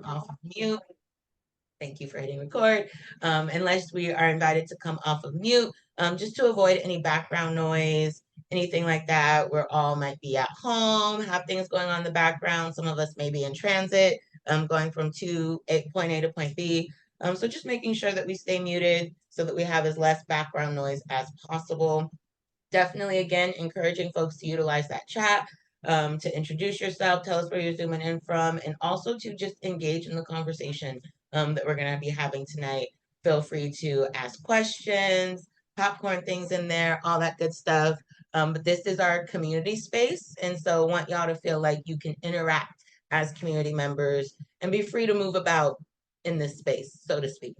off of mute. Thank you for hitting record. Unless we are invited to come off of mute, just to avoid any background noise, anything like that. We're all might be at home, have things going on in the background. Some of us may be in transit, going from point A to point B. So just making sure that we stay muted so that we have as less background noise as possible. Definitely, again, encouraging folks to utilize that chat to introduce yourself, tell us where you're zooming in from, and also to just engage in the conversation that we're going to be having tonight. Feel free to ask questions, popcorn things in there, all that good stuff. But this is our community space, and so I want y'all to feel like you can interact as community members and be free to move about in this space, so to speak.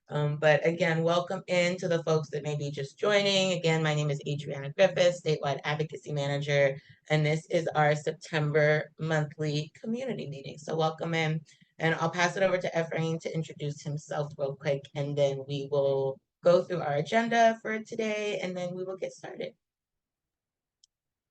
But again, welcome in to the folks that may be just joining. Again, my name is Adriana Griffiths, Statewide Advocacy Manager, and this is our September monthly community meeting. So welcome in, and I'll pass it over to Ephraim to introduce himself real quick, and then we will go through our agenda for today, and then we will get started.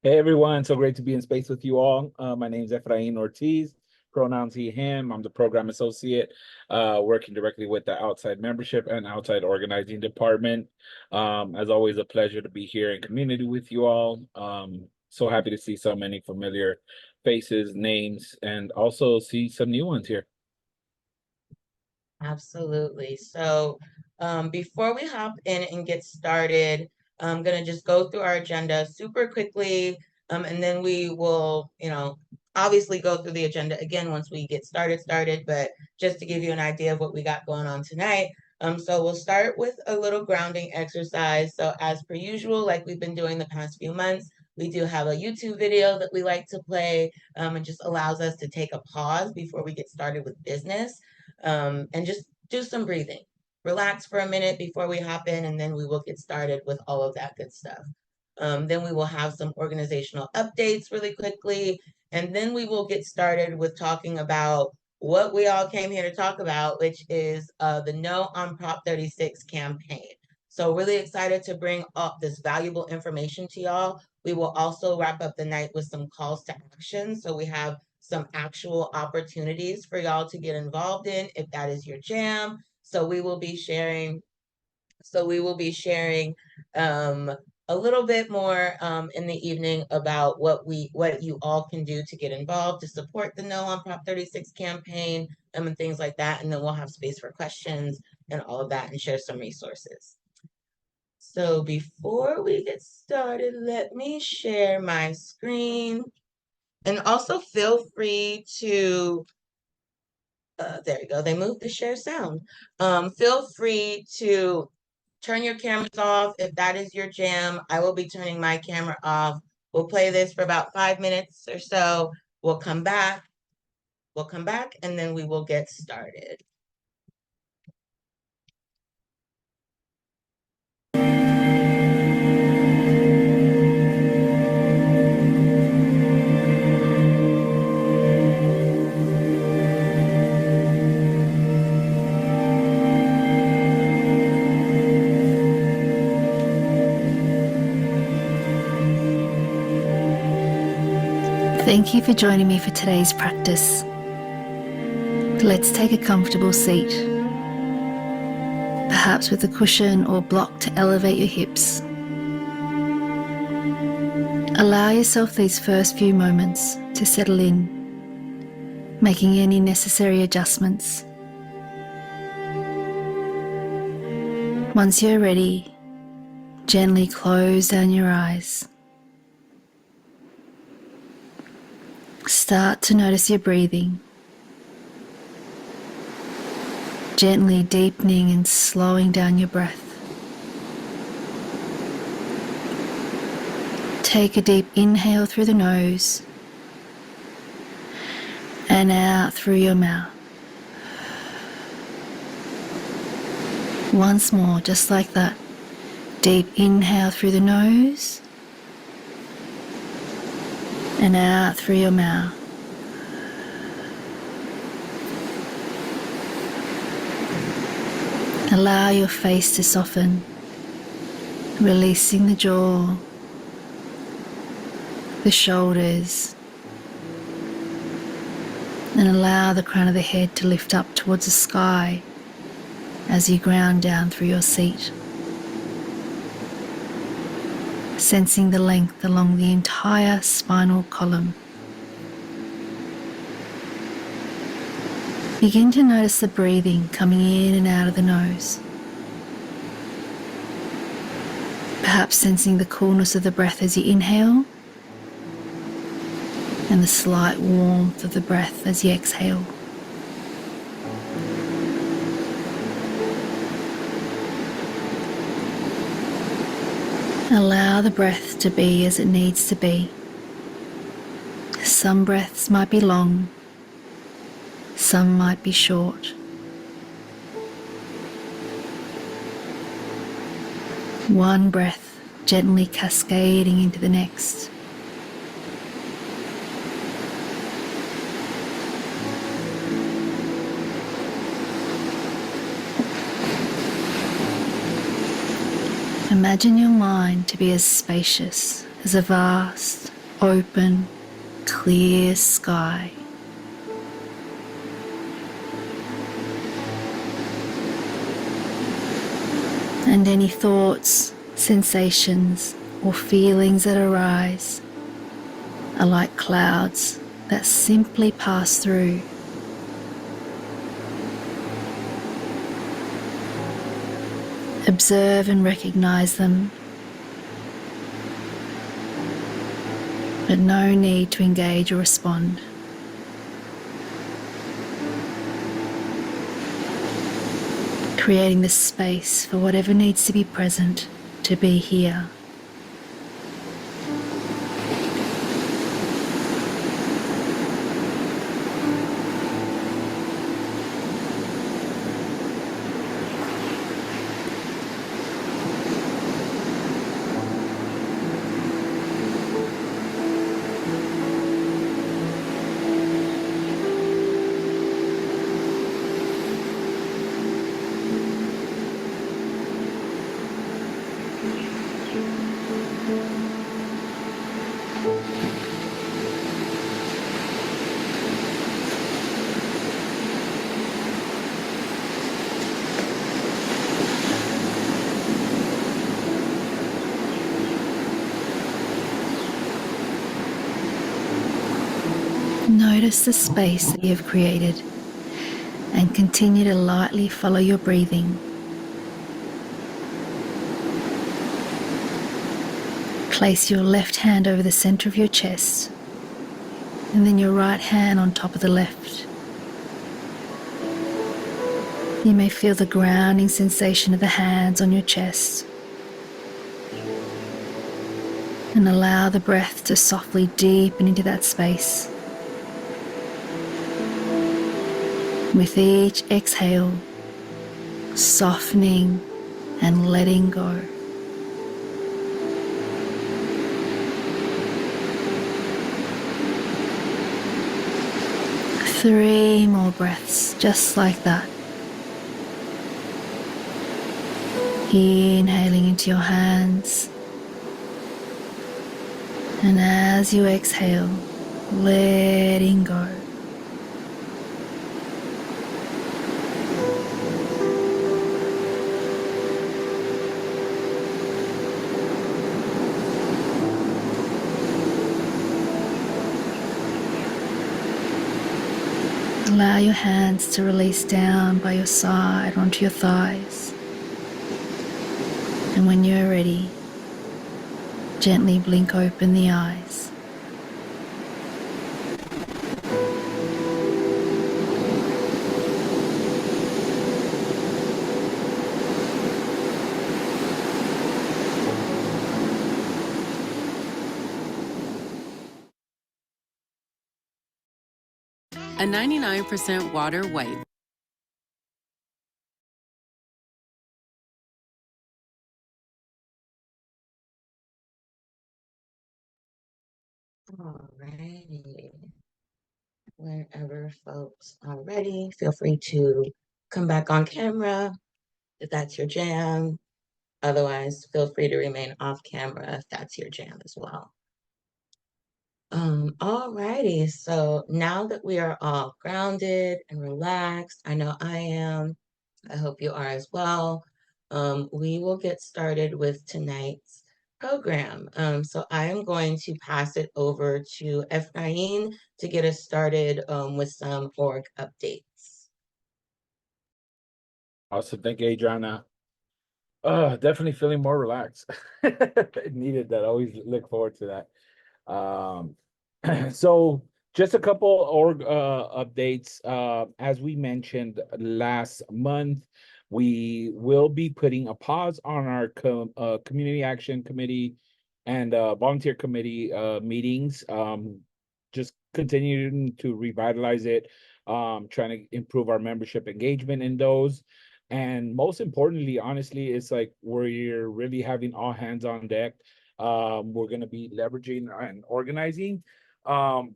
Hey everyone, so great to be in space with you all. My name is Ephraim Ortiz, pronouns he, him. I'm the program associate working directly with the outside membership and outside organizing department. As always, a pleasure to be here in community with you all. So happy to see so many familiar faces, names, and also see some new ones here. Absolutely. So before we hop in and get started, I'm going to just go through our agenda super quickly, and then we will, obviously go through the agenda again once we get started, but just to give you an idea of what we got going on tonight. So we'll start with a little grounding exercise. So as per usual, like we've been doing the past few months, we do have a YouTube video that we like to play. It just allows us to take a pause before we get started with business, and just do some breathing. Relax for a minute before we hop in, and then we will get started with all of that good stuff. Then we will have some organizational updates really quickly, and then we will get started with talking about what we all came here to talk about, which is the No on Prop 36 campaign. So really excited to bring up this valuable information to y'all. We will also wrap up the night with some calls to action. So we have some actual opportunities for y'all to get involved in if that is your jam. So we will be sharing a little bit more in the evening about what you all can do to get involved to support the No on Prop 36 campaign, and things like that. And then we'll have space for questions and all of that and share some resources. So before we get started, let me share my screen. And also feel free to, there you go, they moved the share sound. Feel free to turn your cameras off if that is your jam. I will be turning my camera off. We'll play this for about 5 minutes or so. We'll come back, and then we will get started. Thank you for joining me for today's practice. Let's take a comfortable seat, perhaps with a cushion or block to elevate your hips. Allow yourself these first few moments to settle in, making any necessary adjustments. Once you're ready, gently close down your eyes. Start to notice your breathing, gently deepening and slowing down your breath. Take a deep inhale through the nose and out through your mouth. Once more, just like that. Deep inhale through the nose and out through your mouth. Allow your face to soften, releasing the jaw, the shoulders, And allow the crown of the head to lift up towards the sky as you ground down through your seat, sensing the length along the entire spinal column. Begin to notice the breathing coming in and out of the nose. Perhaps sensing the coolness of the breath as you inhale and the slight warmth of the breath as you exhale. Allow the breath to be as it needs to be. Some breaths might be long, some might be short. One breath gently cascading into the next. Imagine your mind to be as spacious as a vast, open, clear sky. And any thoughts, sensations, or feelings that arise are like clouds that simply pass through. Observe and recognize them, but no need to engage or respond. Creating the space for whatever needs to be present to be here. Notice the space that you have created and continue to lightly follow your breathing. Place your left hand over the center of your chest and then your right hand on top of the left. You may feel the grounding sensation of the hands on your chest and allow the breath to softly deepen into that space. With each exhale, softening and letting go. Three more breaths, just like that. Inhaling into your hands. And as you exhale, letting go. Allow your hands to release down by your side onto your thighs. And when you're ready, gently blink open the eyes. A 99% water wipe. Alrighty. Whenever folks are ready, feel free to come back on camera if that's your jam. Otherwise, feel free to remain off camera if that's your jam as well. Alrighty, so now that we are all grounded and relaxed, I know I am, I hope you are as well. We will get started with tonight's program. So I am going to pass it over to Efrain to get us started with some org updates. Awesome. Thank you, Adriana. Definitely feeling more relaxed. Needed that. Always look forward to that. So just a couple org updates. As we mentioned last month, we will be putting a pause on our community action committee and volunteer committee meetings. Just continuing to revitalize it, trying to improve our membership engagement in those. And most importantly, honestly, it's like we're really having all hands on deck. We're going to be leveraging and organizing all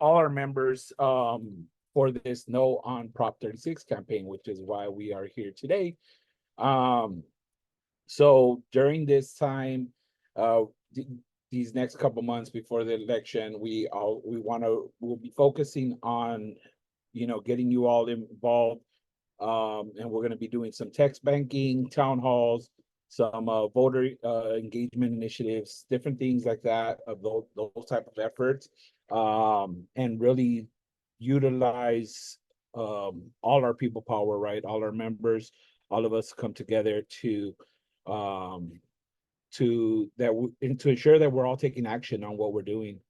our members for this No on Prop 36 campaign, which is why we are here today. So during this time, these next couple months before the election, we'll be focusing on, getting you all involved. And we're going to be doing some text banking, town halls, some voter engagement initiatives, different things like that, of those type of efforts, and really utilize all our people power, right? All our members, all of us come together to ensure that we're all taking action on what we're doing.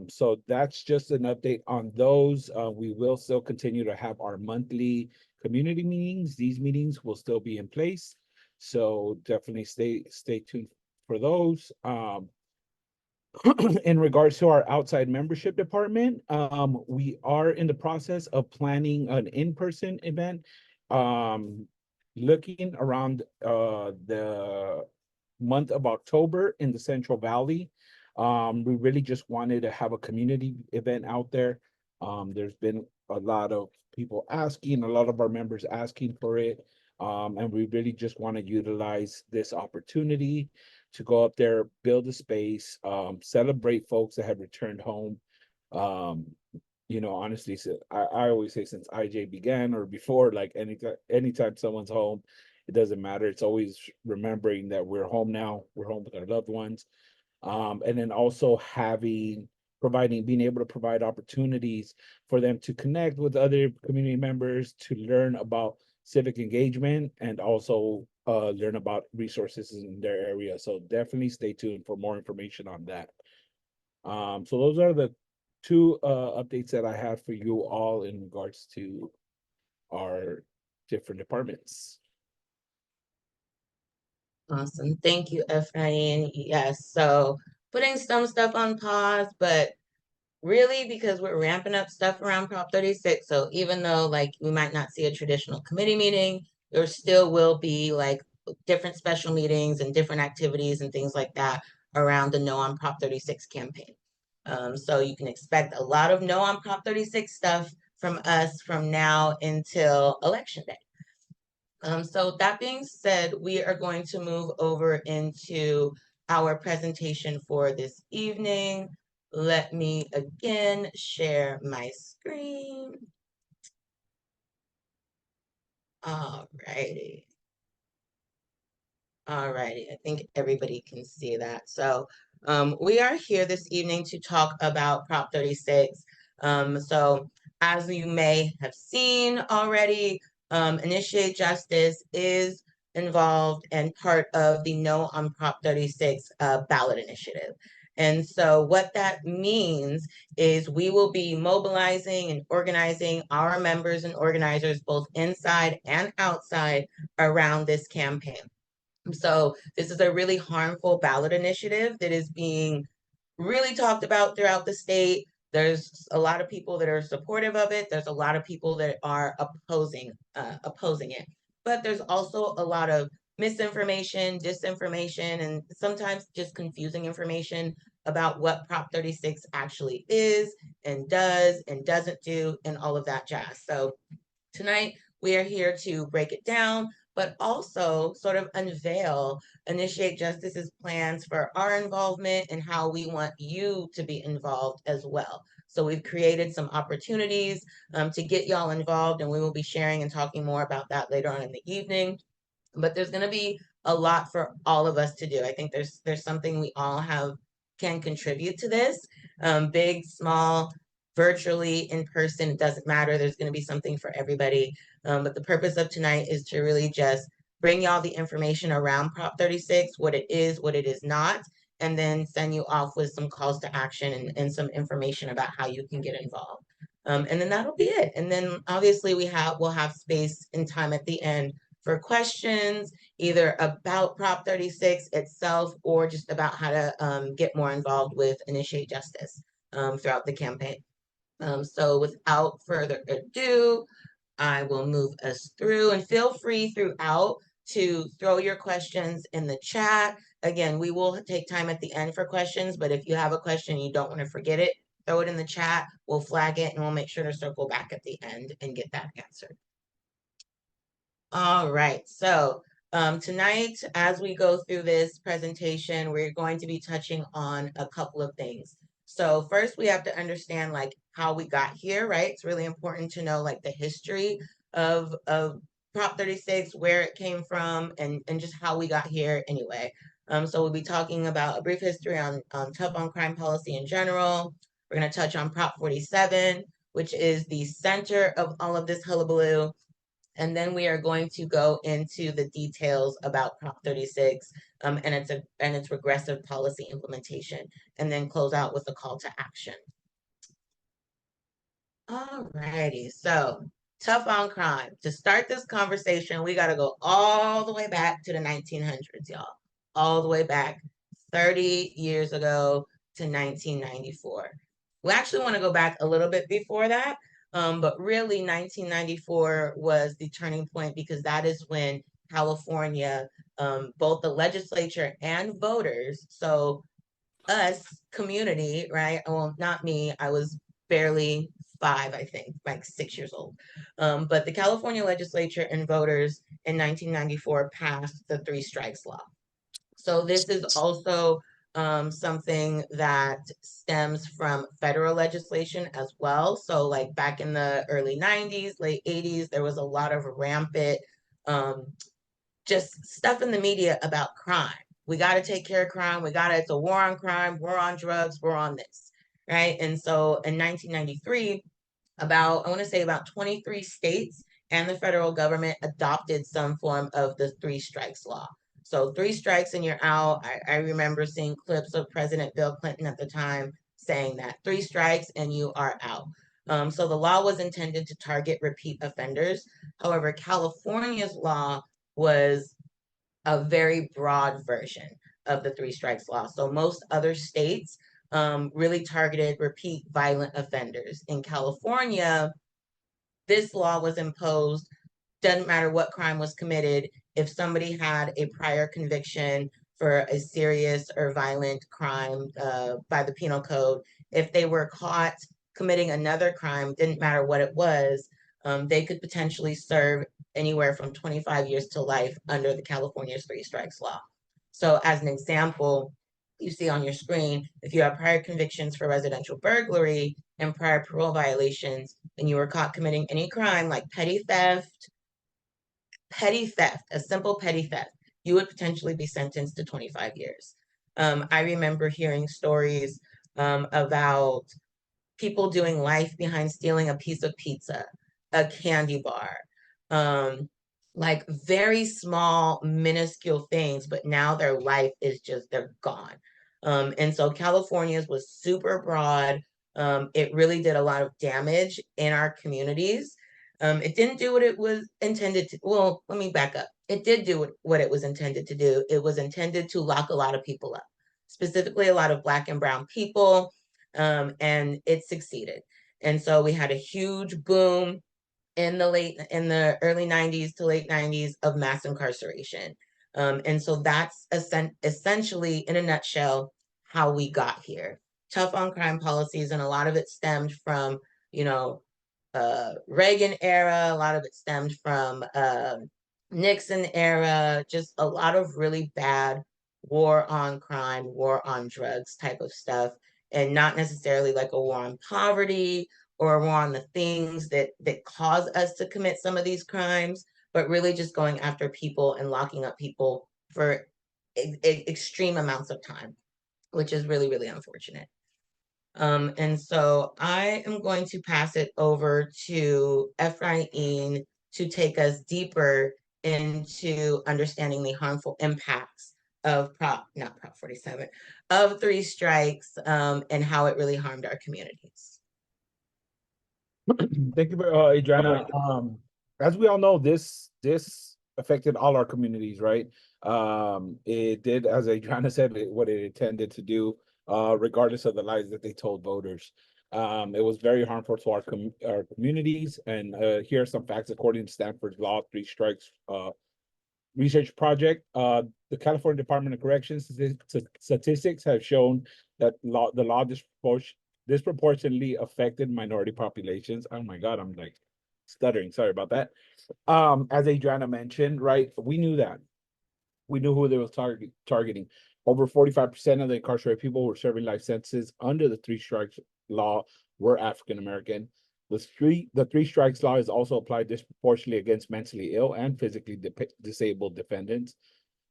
So that's just an update on those. We will still continue to have our monthly community meetings. These meetings will still be in place. So definitely stay tuned for those. In regards to our outside membership department, we are in the process of planning an in-person event. Looking around the month of October in the Central Valley. We really just wanted to have a community event out there. There's been a lot of people asking, a lot of our members asking for it. And we really just want to utilize this opportunity to go up there, build a space, celebrate folks that have returned home. Honestly, I always say since IJ began or before, like anytime someone's home, it doesn't matter. It's always remembering that we're home now, we're home with our loved ones. And then also being able to provide opportunities for them to connect with other community members, to learn about civic engagement, and also learn about resources in their area. So definitely stay tuned for more information on that. So those are the two updates that I have for you all in regards to our different departments. Awesome. Thank you, Efrain. Yes, so putting some stuff on pause, but really because we're ramping up stuff around Prop 36. So even though like we might not see a traditional committee meeting, there still will be like different special meetings and different activities and things like that around the No on Prop 36 campaign. So you can expect a lot of No on Prop 36 stuff from us from now until Election Day. So that being said, we are going to move over into our presentation for this evening. Let me again share my screen. Alrighty. Alrighty, I think everybody can see that. So we are here this evening to talk about Prop 36. So as you may have seen already, Initiate Justice is involved and part of the No on Prop 36 ballot initiative. And so what that means is we will be mobilizing and organizing our members and organizers both inside and outside around this campaign. So this is a really harmful ballot initiative that is being really talked about throughout the state. There's a lot of people that are supportive of it. There's a lot of people that are opposing it. But there's also a lot of misinformation, disinformation, and sometimes just confusing information about what Prop 36 actually is and does and doesn't do and all of that jazz. So tonight we are here to break it down, but also sort of unveil Initiate Justice's plans for our involvement and how we want you to be involved as well. So we've created some opportunities to get y'all involved, and we will be sharing and talking more about that later on in the evening. But there's going to be a lot for all of us to do. I think there's something we all can contribute to this. Big, small, virtually, in person, it doesn't matter. There's going to be something for everybody. But the purpose of tonight is to really just bring y'all the information around Prop 36, what it is not, and then send you off with some calls to action and some information about how you can get involved. And then that'll be it. And then obviously we'll have space and time at the end for questions, either about Prop 36 itself or just about how to get more involved with Initiate Justice throughout the campaign. So without further ado, I will move us through, and feel free throughout to throw your questions in the chat. Again, we will take time at the end for questions, but if you have a question and you don't want to forget it, throw it in the chat. We'll flag it and we'll make sure to circle back at the end and get that answered. All right, so tonight, as we go through this presentation, we're going to be touching on a couple of things. So first, we have to understand like how we got here, right? It's really important to know like the history of Prop 36, where it came from, and just how we got here anyway. So we'll be talking about a brief history on tough on crime policy in general. We're going to touch on Prop 47, which is the center of all of this hullabaloo. And then we are going to go into the details about Prop 36 and its regressive policy implementation, and then close out with a call to action. All righty, so tough on crime. To start this conversation, we got to go all the way back to the 1900s, y'all. All the way back 30 years ago to 1994. We actually want to go back a little bit before that. But really 1994 was the turning point, because that is when California, both the legislature and voters, so us, community, right? Well, not me, I was barely 5, I think, like 6 years old. But the California legislature and voters in 1994 passed the 3 strikes law. So this is also something that stems from federal legislation as well. So like back in the early 90s, late 80s, there was a lot of rampant just stuff in the media about crime. We got to take care of crime. It's a war on crime, war on drugs, war on this, right? And so in 1993, I want to say about 23 states and the federal government adopted some form of the 3 strikes law. So 3 strikes and you're out. I remember seeing clips of President Bill Clinton at the time saying that 3 strikes and you are out. So the law was intended to target repeat offenders. However, California's law was a very broad version of the 3 strikes law. So most other states really targeted repeat violent offenders. In California, this law was imposed, doesn't matter what crime was committed. If somebody had a prior conviction for a serious or violent crime by the penal code, if they were caught committing another crime, didn't matter what it was, they could potentially serve anywhere from 25 years to life under the California's 3 strikes law. So as an example, you see on your screen, if you have prior convictions for residential burglary and prior parole violations, and you were caught committing any crime like petty theft, a simple petty theft, you would potentially be sentenced to 25 years. I remember hearing stories about people doing life behind stealing a piece of pizza, a candy bar, like very small, minuscule things, but now their life is just, they're gone. And so California's was super broad. It really did a lot of damage in our communities. It didn't do what it was intended to. Well, let me back up. It did do what it was intended to do. It was intended to lock a lot of people up, specifically a lot of Black and brown people, and it succeeded. And so we had a huge boom in the early 90s to late 90s of mass incarceration. And so that's essentially, in a nutshell, how we got here. Tough on crime policies, and a lot of it stemmed from, Reagan era. A lot of it stemmed from Nixon era, just a lot of really bad war on crime, war on drugs type of stuff, and not necessarily like a war on poverty or a war on the things that cause us to commit some of these crimes, but really just going after people and locking up people for extreme amounts of time, which is really, really unfortunate. And so I am going to pass it over to Ephraim to take us deeper into understanding the harmful impacts of not Prop 47, of three strikes, and how it really harmed our communities. Thank you, Adriana. As we all know, this affected all our communities, right? It did, as Adriana said, what it intended to do, regardless of the lies that they told voters. It was very harmful to our communities. And here are some facts according to Stanford's Law Three Strikes research project. The California Department of Corrections statistics have shown that the law disproportionately affected minority populations. Oh my God, I'm like stuttering. Sorry about that. As Adriana mentioned, right, we knew that. We knew who they was targeting. Over 45% of the incarcerated people were serving life sentences under the three strikes law were African American. The three strikes law is also applied disproportionately against mentally ill and physically disabled defendants.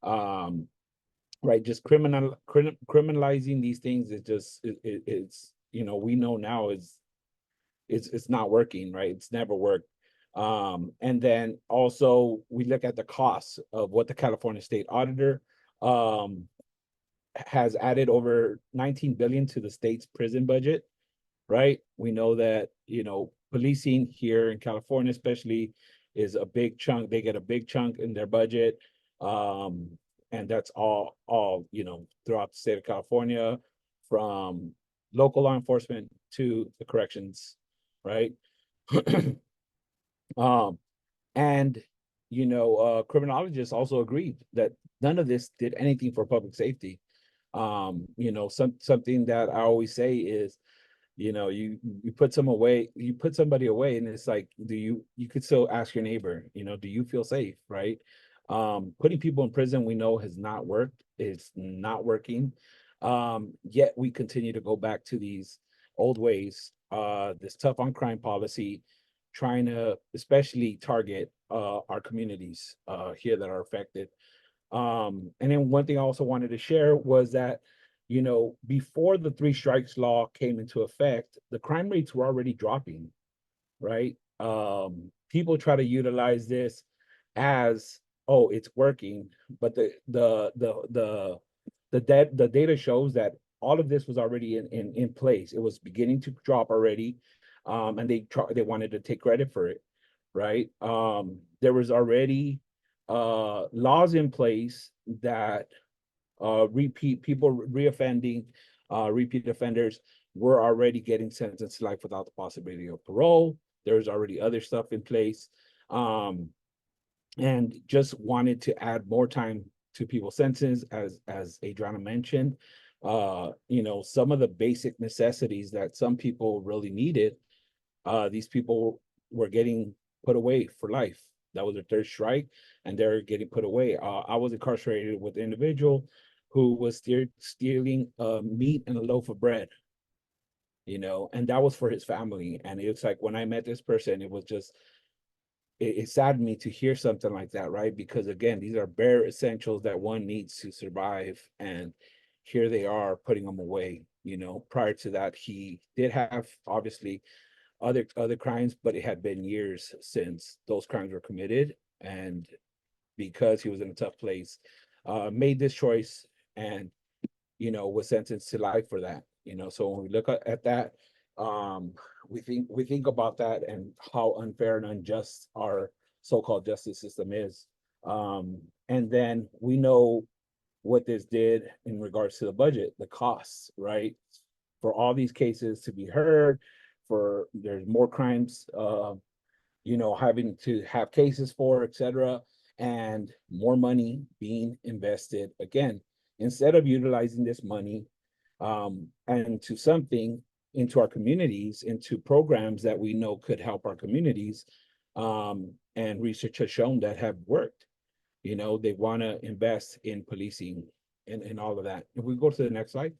Right, just criminalizing these things is just it's we know now it's not working, right? It's never worked. And then also we look at the costs of what the California State Auditor has added over 19 billion to the state's prison budget, right? We know that, policing here in California especially is a big chunk. They get a big chunk in their budget. And that's all throughout the state of California, from local law enforcement to the corrections, right? And criminologists also agreed that none of this did anything for public safety. Something that I always say is, you put somebody away, and it's like, you could still ask your neighbor, do you feel safe, right? Putting people in prison, we know, has not worked. It's not working. Yet we continue to go back to these old ways, this tough on crime policy, trying to especially target our communities here that are affected. And then one thing I also wanted to share was that, before the three strikes law came into effect, the crime rates were already dropping, right? People try to utilize this as, oh, it's working, but the data shows that all of this was already in place. It was beginning to drop already, and they wanted to take credit for it, right? There was already laws in place that repeat offenders were already getting sentenced to life without the possibility of parole. There's already other stuff in place, and just wanted to add more time to people's sentences, as Adriana mentioned. Some of the basic necessities that some people really needed, these people were getting put away for life. That was their third strike, and they're getting put away. I was incarcerated with an individual who was stealing meat and a loaf of bread, and that was for his family. And it's like, when I met this person, it was just, it saddened me to hear something like that, right? Because again, these are bare essentials that one needs to survive, and here they are putting them away. Prior to that, he did have, obviously, other crimes, but it had been years since those crimes were committed, and because he was in a tough place, made this choice, and was sentenced to life for that. So when we look at that, we think about that and how unfair and unjust our so-called justice system is. And then we know what this did in regards to the budget, the costs, right? For all these cases to be heard, for there's more crimes, having to have cases for, etc., and more money being invested again, instead of utilizing this money and to something into our communities, into programs that we know could help our communities, and research has shown that have worked. You know, they want to invest in policing and all of that. If we go to the next slide.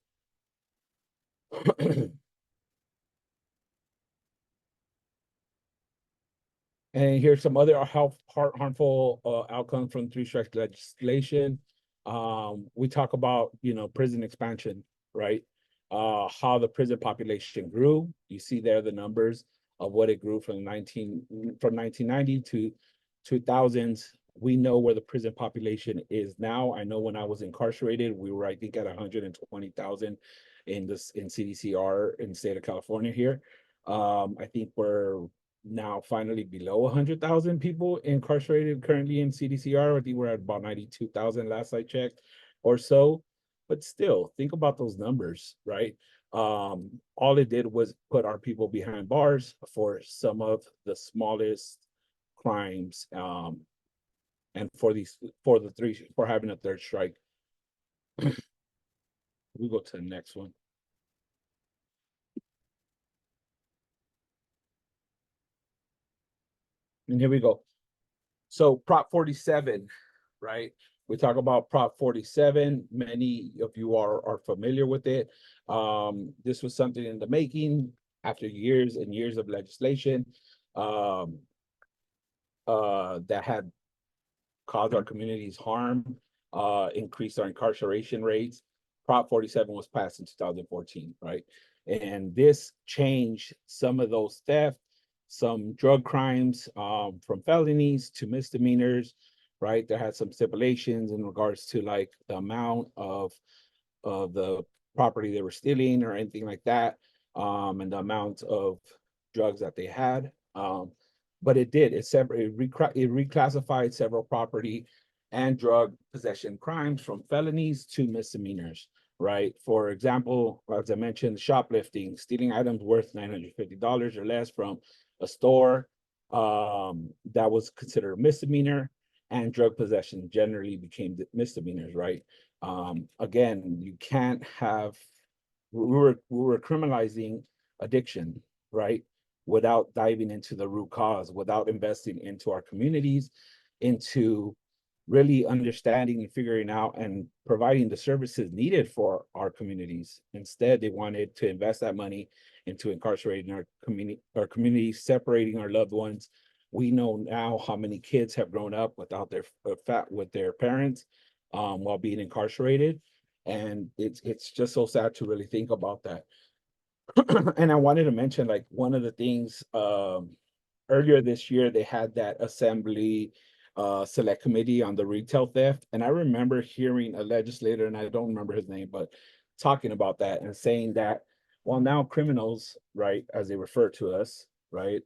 And here's some other harmful outcomes from three strikes legislation. We talk about, you know, prison expansion, right? How the prison population grew. You see there the numbers of what it grew from 1990 to 2000s. We know where the prison population is now. I know when I was incarcerated, we were, I think, at 120,000 in CDCR in the state of California here. I think we're now finally below 100,000 people incarcerated currently in CDCR. I think we're at about 92,000 last I checked or so. But still, think about those numbers, right? All it did was put our people behind bars for some of the smallest crimes, and for having a third strike. We go to the next one. And here we go. So Prop 47, right? We talk about Prop 47. Many of you are familiar with it. This was something in the making after years and years of legislation that had caused our communities harm, increased our incarceration rates. Prop 47 was passed in 2014, right? And this changed some of those theft, some drug crimes, from felonies to misdemeanors, right? There had some stipulations in regards to like the amount of the property they were stealing or anything like that, and the amount of drugs that they had. But it reclassified several property and drug possession crimes from felonies to misdemeanors, right? For example, as I mentioned, shoplifting, stealing items worth $950 or less from a store, that was considered a misdemeanor, and drug possession generally became misdemeanors, right? Again, you can't have, we were criminalizing addiction, right? Without diving into the root cause, without investing into our communities, into really understanding and figuring out and providing the services needed for our communities. Instead, they wanted to invest that money into incarcerating our community, separating our loved ones. We know now how many kids have grown up without their parents, while being incarcerated. And it's just so sad to really think about that. And I wanted to mention, like, one of the things, earlier this year, they had that assembly select committee on the retail theft. And I remember hearing a legislator, and I don't remember his name, but talking about that and saying that, well, now criminals, right, as they refer to us, right,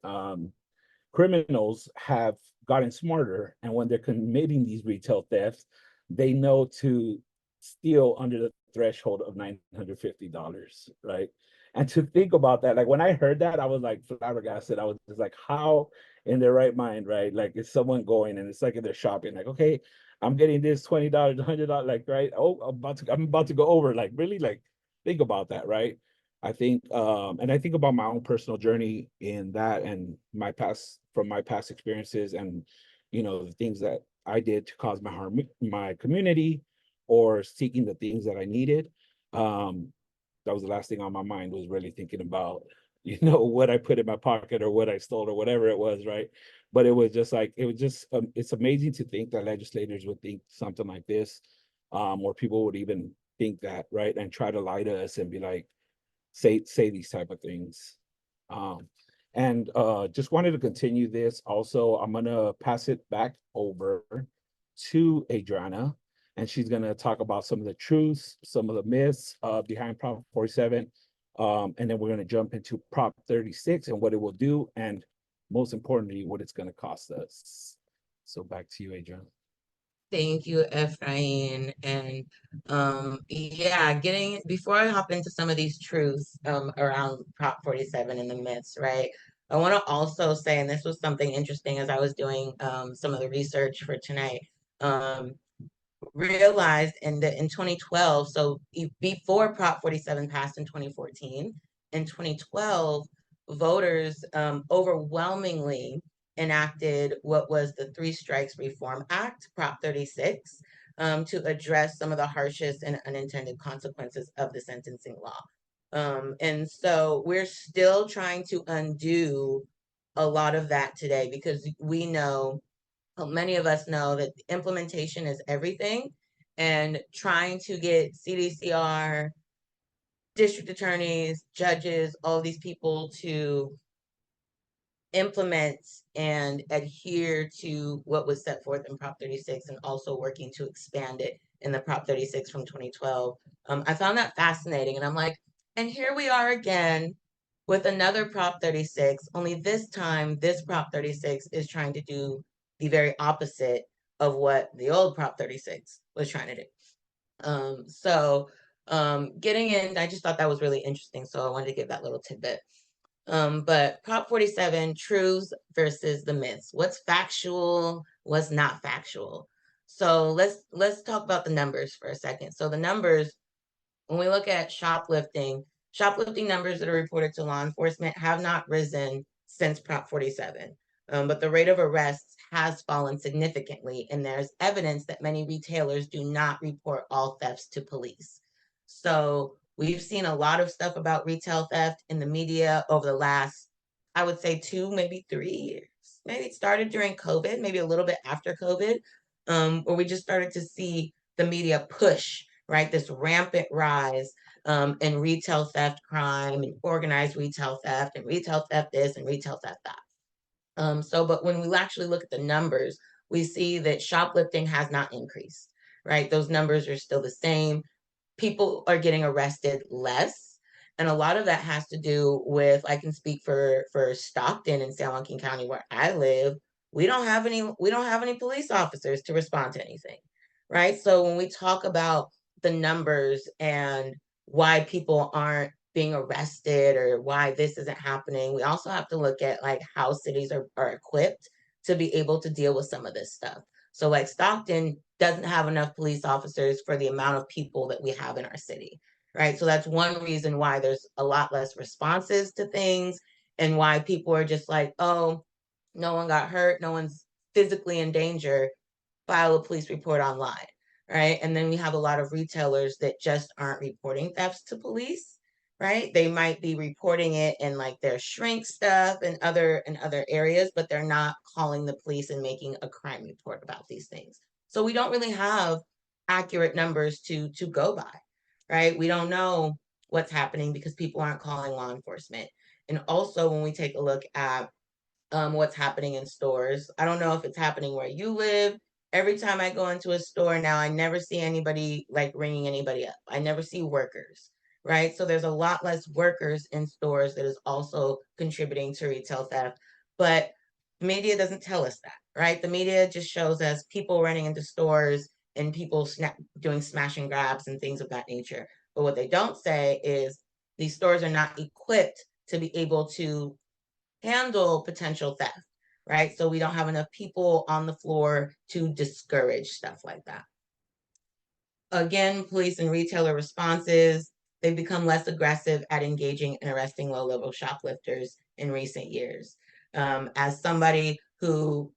criminals have gotten smarter. And when they're committing these retail thefts, they know to steal under the threshold of $950, right? And to think about that, like when I heard that, I was like flabbergasted. I was just like, how in their right mind, right? Like, is someone going and it's like they're shopping, like, okay, I'm getting this $20, $100, like, right? Oh, I'm about to go over. Like, really, like, think about that, right? I think, and I think about my own personal journey in that, and from my past experiences, and you know, the things that I did to cause my harm, my community, or seeking the things that I needed. That was the last thing on my mind, was really thinking about, you know, what I put in my pocket or what I stole or whatever it was, right? But it was just like, it's amazing to think that legislators would think something like this, or people would even think that, right? And try to lie to us and be like, say these type of things. And just wanted to continue this. Also, I'm gonna pass it back over to Adriana, and she's gonna talk about some of the truths, some of the myths behind Prop 47. And then we're gonna jump into Prop 36 and what it will do, and most importantly, what it's gonna cost us. So back to you, Adriana. Thank you, Efrain. And yeah, before I hop into some of these truths around Prop 47 and the myths, right? I want to also say, and this was something interesting as I was doing some of the research for tonight, realized in 2012, so before Prop 47 passed in 2014, in 2012, voters overwhelmingly enacted what was the Three Strikes Reform Act, Prop 36, to address some of the harshest and unintended consequences of the sentencing law. And so we're still trying to undo a lot of that today, because we know, many of us know, that implementation is everything, and trying to get CDCR, district attorneys, judges, all these people to implement and adhere to what was set forth in Prop 36, and also working to expand it in the Prop 36 from 2012. I found that fascinating, and I'm like, and here we are again with another Prop 36, only this time this Prop 36 is trying to do the very opposite of what the old Prop 36 was trying to do. Getting in, I just thought that was really interesting, so I wanted to give that little tidbit. But Prop 47, truths versus the myths. What's factual, what's not factual? So let's talk about the numbers for a second. So the numbers, when we look at shoplifting numbers that are reported to law enforcement have not risen since Prop 47. But the rate of arrests has fallen significantly, and there's evidence that many retailers do not report all thefts to police. So we've seen a lot of stuff about retail theft in the media over the last, I would say, 2, maybe 3 years. Maybe it started during COVID, maybe a little bit after COVID, where we just started to see the media push, right, this rampant rise in retail theft crime, and organized retail theft, and retail theft this, and retail theft that. But when we actually look at the numbers, we see that shoplifting has not increased, right? Those numbers are still the same. People are getting arrested less. And a lot of that has to do with, I can speak for Stockton and San Joaquin County, where I live. We don't have any police officers to respond to anything, right? So when we talk about the numbers and why people aren't being arrested, or why this isn't happening, we also have to look at like how cities are equipped to be able to deal with some of this stuff. So like Stockton doesn't have enough police officers for the amount of people that we have in our city, right? So that's one reason why there's a lot less responses to things, and why people are just like, oh, no one got hurt, no one's physically in danger, file a police report online, right? And then we have a lot of retailers that just aren't reporting thefts to police, right? They might be reporting it in like their shrink stuff and other areas, but they're not calling the police and making a crime report about these things. So we don't really have accurate numbers to go by, right? We don't know what's happening because people aren't calling law enforcement. And also when we take a look at what's happening in stores, I don't know if it's happening where you live. Every time I go into a store now, I never see anybody like ringing anybody up. I never see workers, right? So there's a lot less workers in stores that is also contributing to retail theft. But the media doesn't tell us that, right? The media just shows us people running into stores and people doing smash and grabs and things of that nature. But what they don't say is these stores are not equipped to be able to handle potential theft, right? So we don't have enough people on the floor to discourage stuff like that. Again, police and retailer responses, they've become less aggressive at engaging and arresting low-level shoplifters in recent years. As somebody who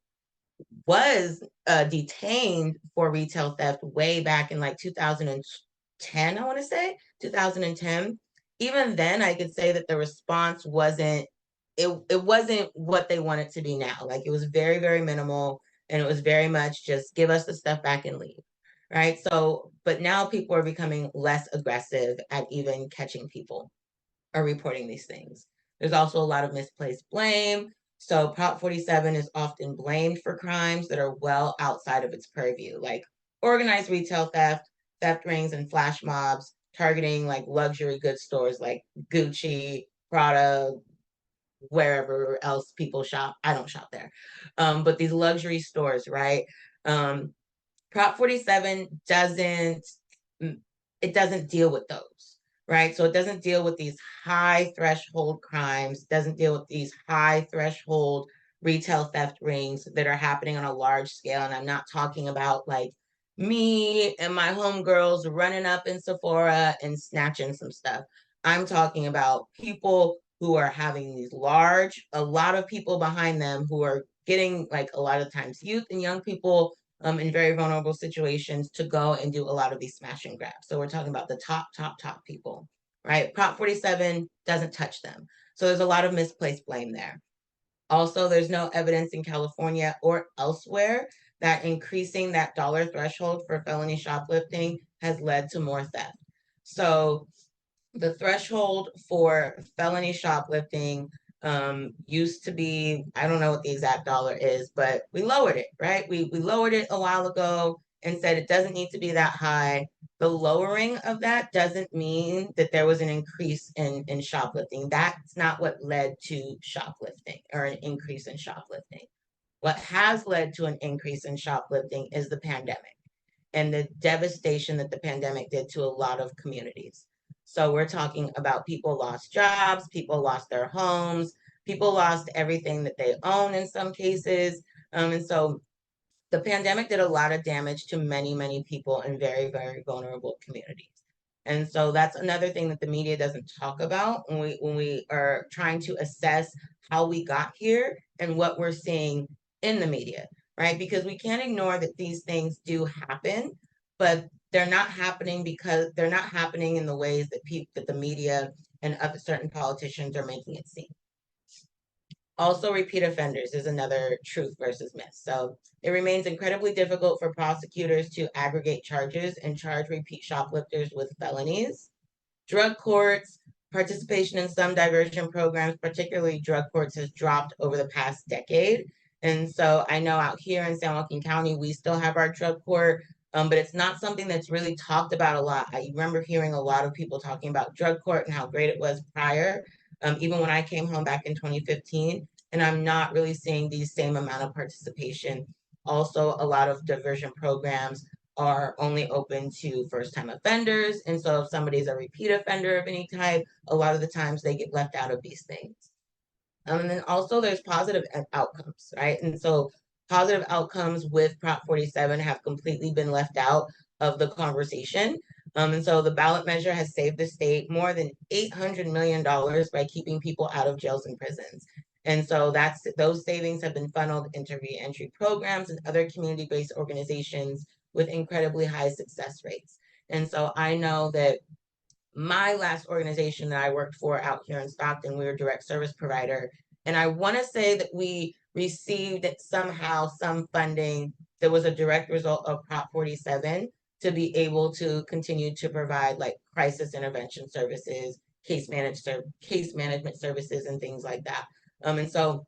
was detained for retail theft way back in like 2010, I want to say 2010, even then I could say that the response wasn't what they want it to be now. Like it was very, very minimal, and it was very much just give us the stuff back and leave, right? So, but now people are becoming less aggressive at even catching people or reporting these things. There's also a lot of misplaced blame. So Prop 47 is often blamed for crimes that are well outside of its purview, like organized retail theft, theft rings, and flash mobs targeting like luxury goods stores like Gucci, Prada, wherever else people shop. I don't shop there. But these luxury stores, right? Prop 47 doesn't deal with those, right? So it doesn't deal with these high threshold crimes, doesn't deal with these high threshold retail theft rings that are happening on a large scale. And I'm not talking about like me and my homegirls running up in Sephora and snatching some stuff. I'm talking about people who are having these a lot of people behind them who are getting like a lot of times youth and young people in very vulnerable situations to go and do a lot of these smash and grabs. So we're talking about the top people, right? Prop 47 doesn't touch them. So there's a lot of misplaced blame there. Also, there's no evidence in California or elsewhere that increasing that dollar threshold for felony shoplifting has led to more theft. So the threshold for felony shoplifting used to be, I don't know what the exact dollar is, but we lowered it, right? We lowered it a while ago and said it doesn't need to be that high. The lowering of that doesn't mean that there was an increase in shoplifting. That's not what led to shoplifting or an increase in shoplifting. What has led to an increase in shoplifting is the pandemic and the devastation that the pandemic did to a lot of communities. So we're talking about people lost jobs, people lost their homes, people lost everything that they own in some cases. And so the pandemic did a lot of damage to many people in very, very vulnerable communities. And so that's another thing that the media doesn't talk about when we are trying to assess how we got here and what we're seeing in the media, right? Because we can't ignore that these things do happen, but they're not happening because they're not happening in the ways that the media and other certain politicians are making it seem. Also, repeat offenders is another truth versus myth. So it remains incredibly difficult for prosecutors to aggregate charges and charge repeat shoplifters with felonies. Drug courts, participation in some diversion programs, particularly drug courts, has dropped over the past decade. And so I know out here in San Joaquin County, we still have our drug court, but it's not something that's really talked about a lot. I remember hearing a lot of people talking about drug court and how great it was prior, even when I came home back in 2015, and I'm not really seeing the same amount of participation. Also, a lot of diversion programs are only open to first-time offenders. And so if somebody's a repeat offender of any type, a lot of the times they get left out of these things. And then also there's positive outcomes, right? And so positive outcomes with Prop 47 have completely been left out of the conversation. And so the ballot measure has saved the state more than $800 million by keeping people out of jails and prisons. And so those savings have been funneled into reentry programs and other community-based organizations with incredibly high success rates. And so I know that my last organization that I worked for out here in Stockton, we were a direct service provider. And I want to say that we received somehow some funding that was a direct result of Prop 47 to be able to continue to provide like crisis intervention services, case management services, and things like that. And so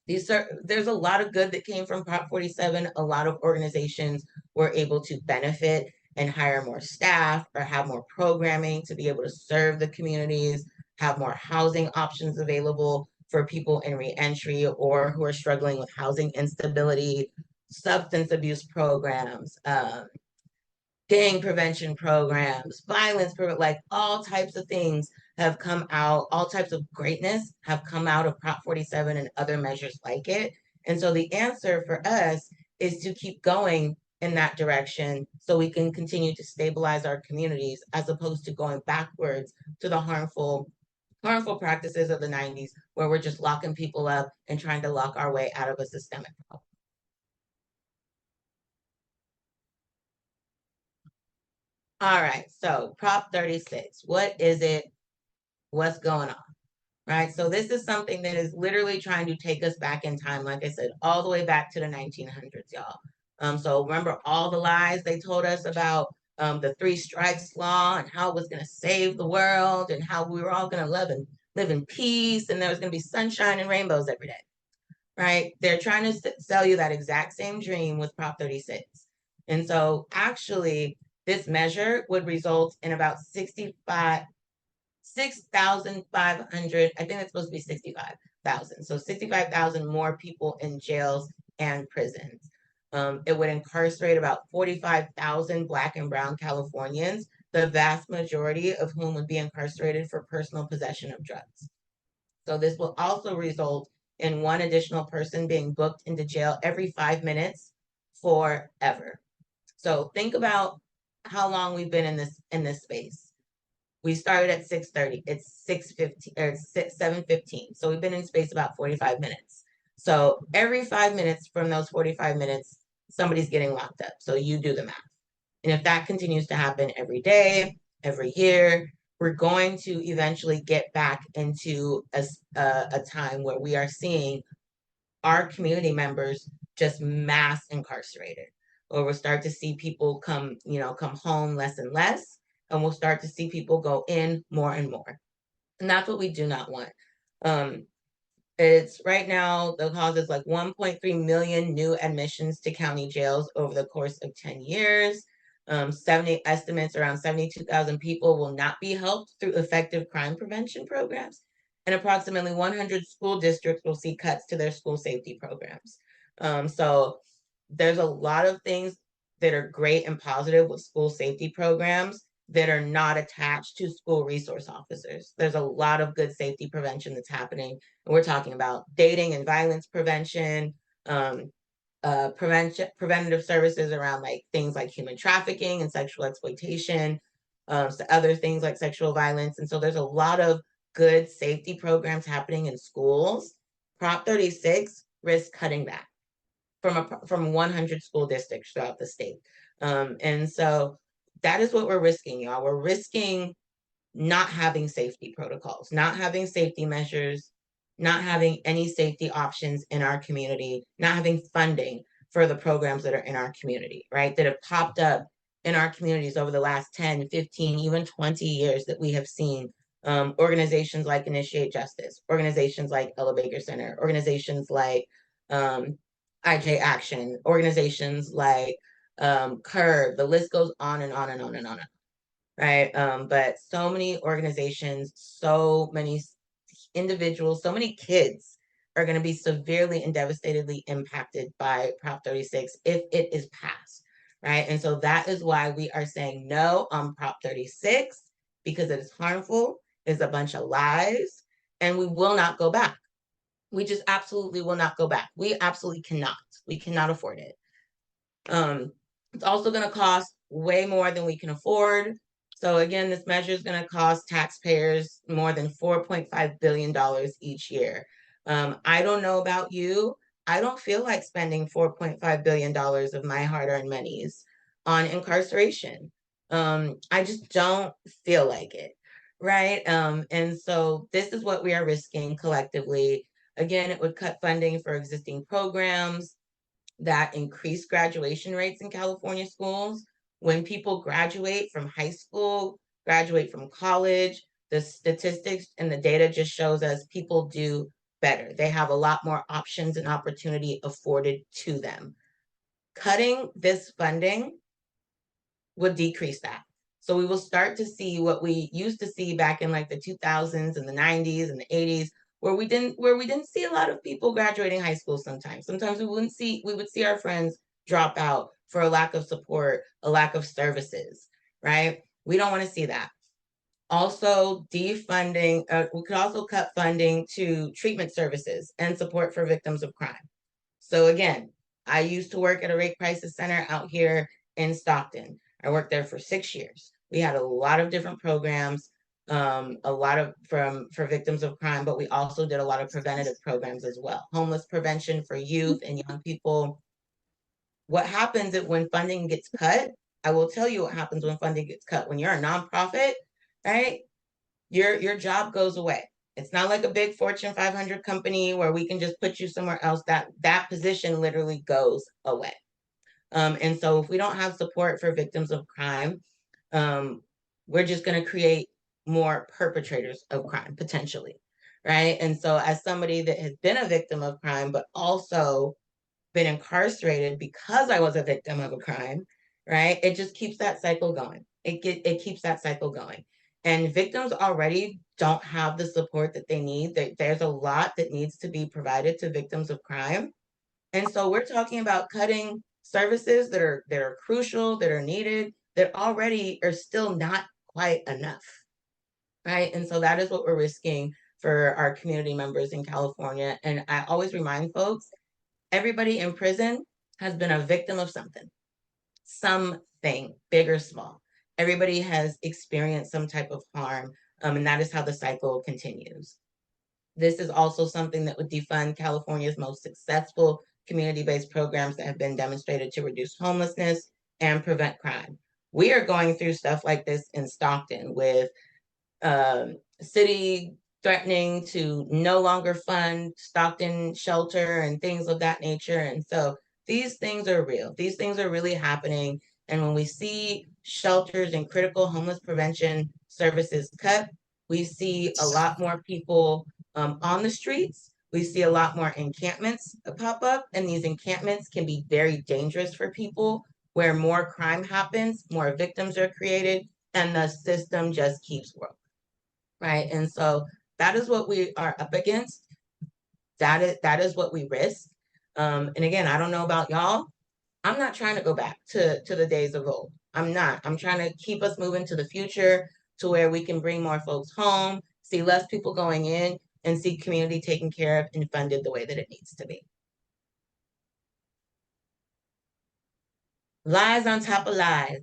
there's a lot of good that came from Prop 47. A lot of organizations were able to benefit and hire more staff or have more programming to be able to serve the communities, have more housing options available for people in reentry or who are struggling with housing instability, substance abuse programs, gang prevention programs, violence, like all types of things have come out, all types of greatness have come out of Prop 47 and other measures like it. And so the answer for us is to keep going in that direction so we can continue to stabilize our communities as opposed to going backwards to the harmful practices of the 90s where we're just locking people up and trying to lock our way out of a systemic problem. All right, so Prop 36, what is it? What's going on? Right, so this is something that is literally trying to take us back in time, like I said, all the way back to the 1900s, y'all. So remember all the lies they told us about the 3 strikes law and how it was going to save the world and how we were all going to live in peace and there was going to be sunshine and rainbows every day, right? They're trying to sell you that exact same dream with Prop 36. And so actually, this measure would result in about 6,500, I think it's supposed to be 65,000. So 65,000 more people in jails and prisons. It would incarcerate about 45,000 Black and Brown Californians, the vast majority of whom would be incarcerated for personal possession of drugs. So this will also result in one additional person being booked into jail every 5 minutes forever. So think about how long we've been in this space. We started at 6:30. It's 6:15 or 7:15. So we've been in space about 45 minutes. So every 5 minutes from those 45 minutes, somebody's getting locked up. So you do the math. And if that continues to happen every day, every year, we're going to eventually get back into a time where we are seeing our community members just mass incarcerated, or we'll start to see people come home less and less, and we'll start to see people go in more and more. And that's what we do not want. It's right now, the cause is like 1.3 million new admissions to county jails over the course of 10 years. 70 estimates around 72,000 people will not be helped through effective crime prevention programs. And approximately 100 school districts will see cuts to their school safety programs. So there's a lot of things that are great and positive with school safety programs that are not attached to school resource officers. There's a lot of good safety prevention that's happening. And we're talking about dating and violence prevention, preventative services around like things like human trafficking and sexual exploitation, so other things like sexual violence. And so there's a lot of good safety programs happening in schools. Prop 36 risks cutting that from 100 school districts throughout the state. And so that is what we're risking, y'all. We're risking not having safety protocols, not having safety measures, not having any safety options in our community, not having funding for the programs that are in our community, right? That have popped up in our communities over the last 10, 15, even 20 years that we have seen. Organizations like Initiate Justice, organizations like Ella Baker Center, organizations like IJ Action, organizations like Curve, the list goes on and on and on and on, right? But so many organizations, so many individuals, so many kids are going to be severely and devastatedly impacted by Prop 36 if it is passed, right? And so that is why we are saying no on Prop 36, because it is harmful, it's a bunch of lies, and we will not go back. We just absolutely will not go back. We absolutely cannot. We cannot afford it. It's also going to cost way more than we can afford. So again, this measure is going to cost taxpayers more than $4.5 billion each year. I don't know about you. I don't feel like spending $4.5 billion of my hard-earned monies on incarceration. I just don't feel like it, right? And so this is what we are risking collectively. Again, it would cut funding for existing programs that increase graduation rates in California schools. When people graduate from high school, graduate from college, the statistics and the data just shows us people do better. They have a lot more options and opportunity afforded to them. Cutting this funding would decrease that. So we will start to see what we used to see back in like the 2000s and the 90s and the 80s, where we didn't see a lot of people graduating high school sometimes. Sometimes we would see our friends drop out for a lack of support, a lack of services, right? We don't want to see that. Also, defunding, we could also cut funding to treatment services and support for victims of crime. So again, I used to work at a rape crisis center out here in Stockton. I worked there for 6 years. We had a lot of different programs, a lot of for victims of crime, but we also did a lot of preventative programs as well. Homeless prevention for youth and young people. What happens if when funding gets cut? I will tell you what happens when funding gets cut. When you're a nonprofit, right? Your job goes away. It's not like a big Fortune 500 company where we can just put you somewhere else. That position literally goes away. And so if we don't have support for victims of crime, we're just going to create more perpetrators of crime potentially, right? And so as somebody that has been a victim of crime, but also been incarcerated because I was a victim of a crime, right? It just keeps that cycle going. It keeps that cycle going. And victims already don't have the support that they need. There's a lot that needs to be provided to victims of crime. And so we're talking about cutting services that are crucial, that are needed, that already are still not quite enough, right? And so that is what we're risking for our community members in California. And I always remind folks, everybody in prison has been a victim of something, big or small. Everybody has experienced some type of harm, and that is how the cycle continues. This is also something that would defund California's most successful community-based programs that have been demonstrated to reduce homelessness and prevent crime. We are going through stuff like this in Stockton with city threatening to no longer fund Stockton shelter and things of that nature. And so these things are real. These things are really happening. And when we see shelters and critical homeless prevention services cut, we see a lot more people on the streets. We see a lot more encampments pop up, and these encampments can be very dangerous for people where more crime happens, more victims are created, and the system just keeps growing. Right. And so that is what we are up against. That is what we risk. And again, I don't know about y'all. I'm not trying to go back to the days of old. I'm not. I'm trying to keep us moving to the future to where we can bring more folks home, see less people going in, and see community taken care of and funded the way that it needs to be. Lies on top of lies.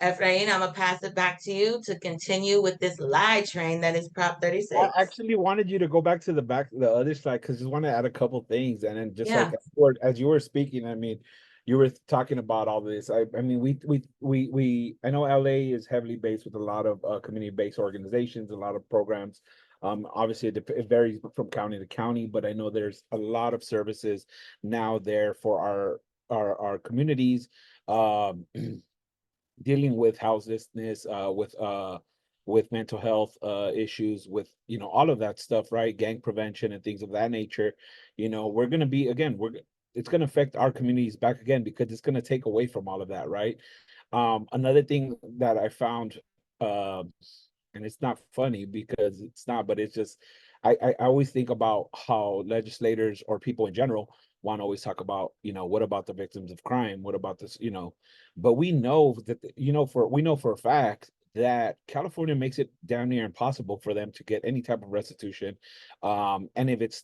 Efrain, I'm gonna pass it back to you to continue with this lie train that is Prop 36. I actually wanted you to go back to the other slide because I just want to add a couple things, and then just Yeah. like as you were speaking, I mean, you were talking about all this. I mean, we I know LA is heavily based with a lot of community-based organizations, a lot of programs. Obviously it varies from county to county, but I know there's a lot of services now there for our communities, dealing with houselessness, with mental health issues, with all of that stuff, right? Gang prevention and things of that nature. We're gonna be again, it's gonna affect our communities back again because it's gonna take away from all of that, right? Another thing that I found, and it's not funny because it's not, but it's just I always think about how legislators or people in general want to always talk about, what about the victims of crime? What about this, but we know that, we know for a fact that California makes it damn near impossible for them to get any type of restitution. And if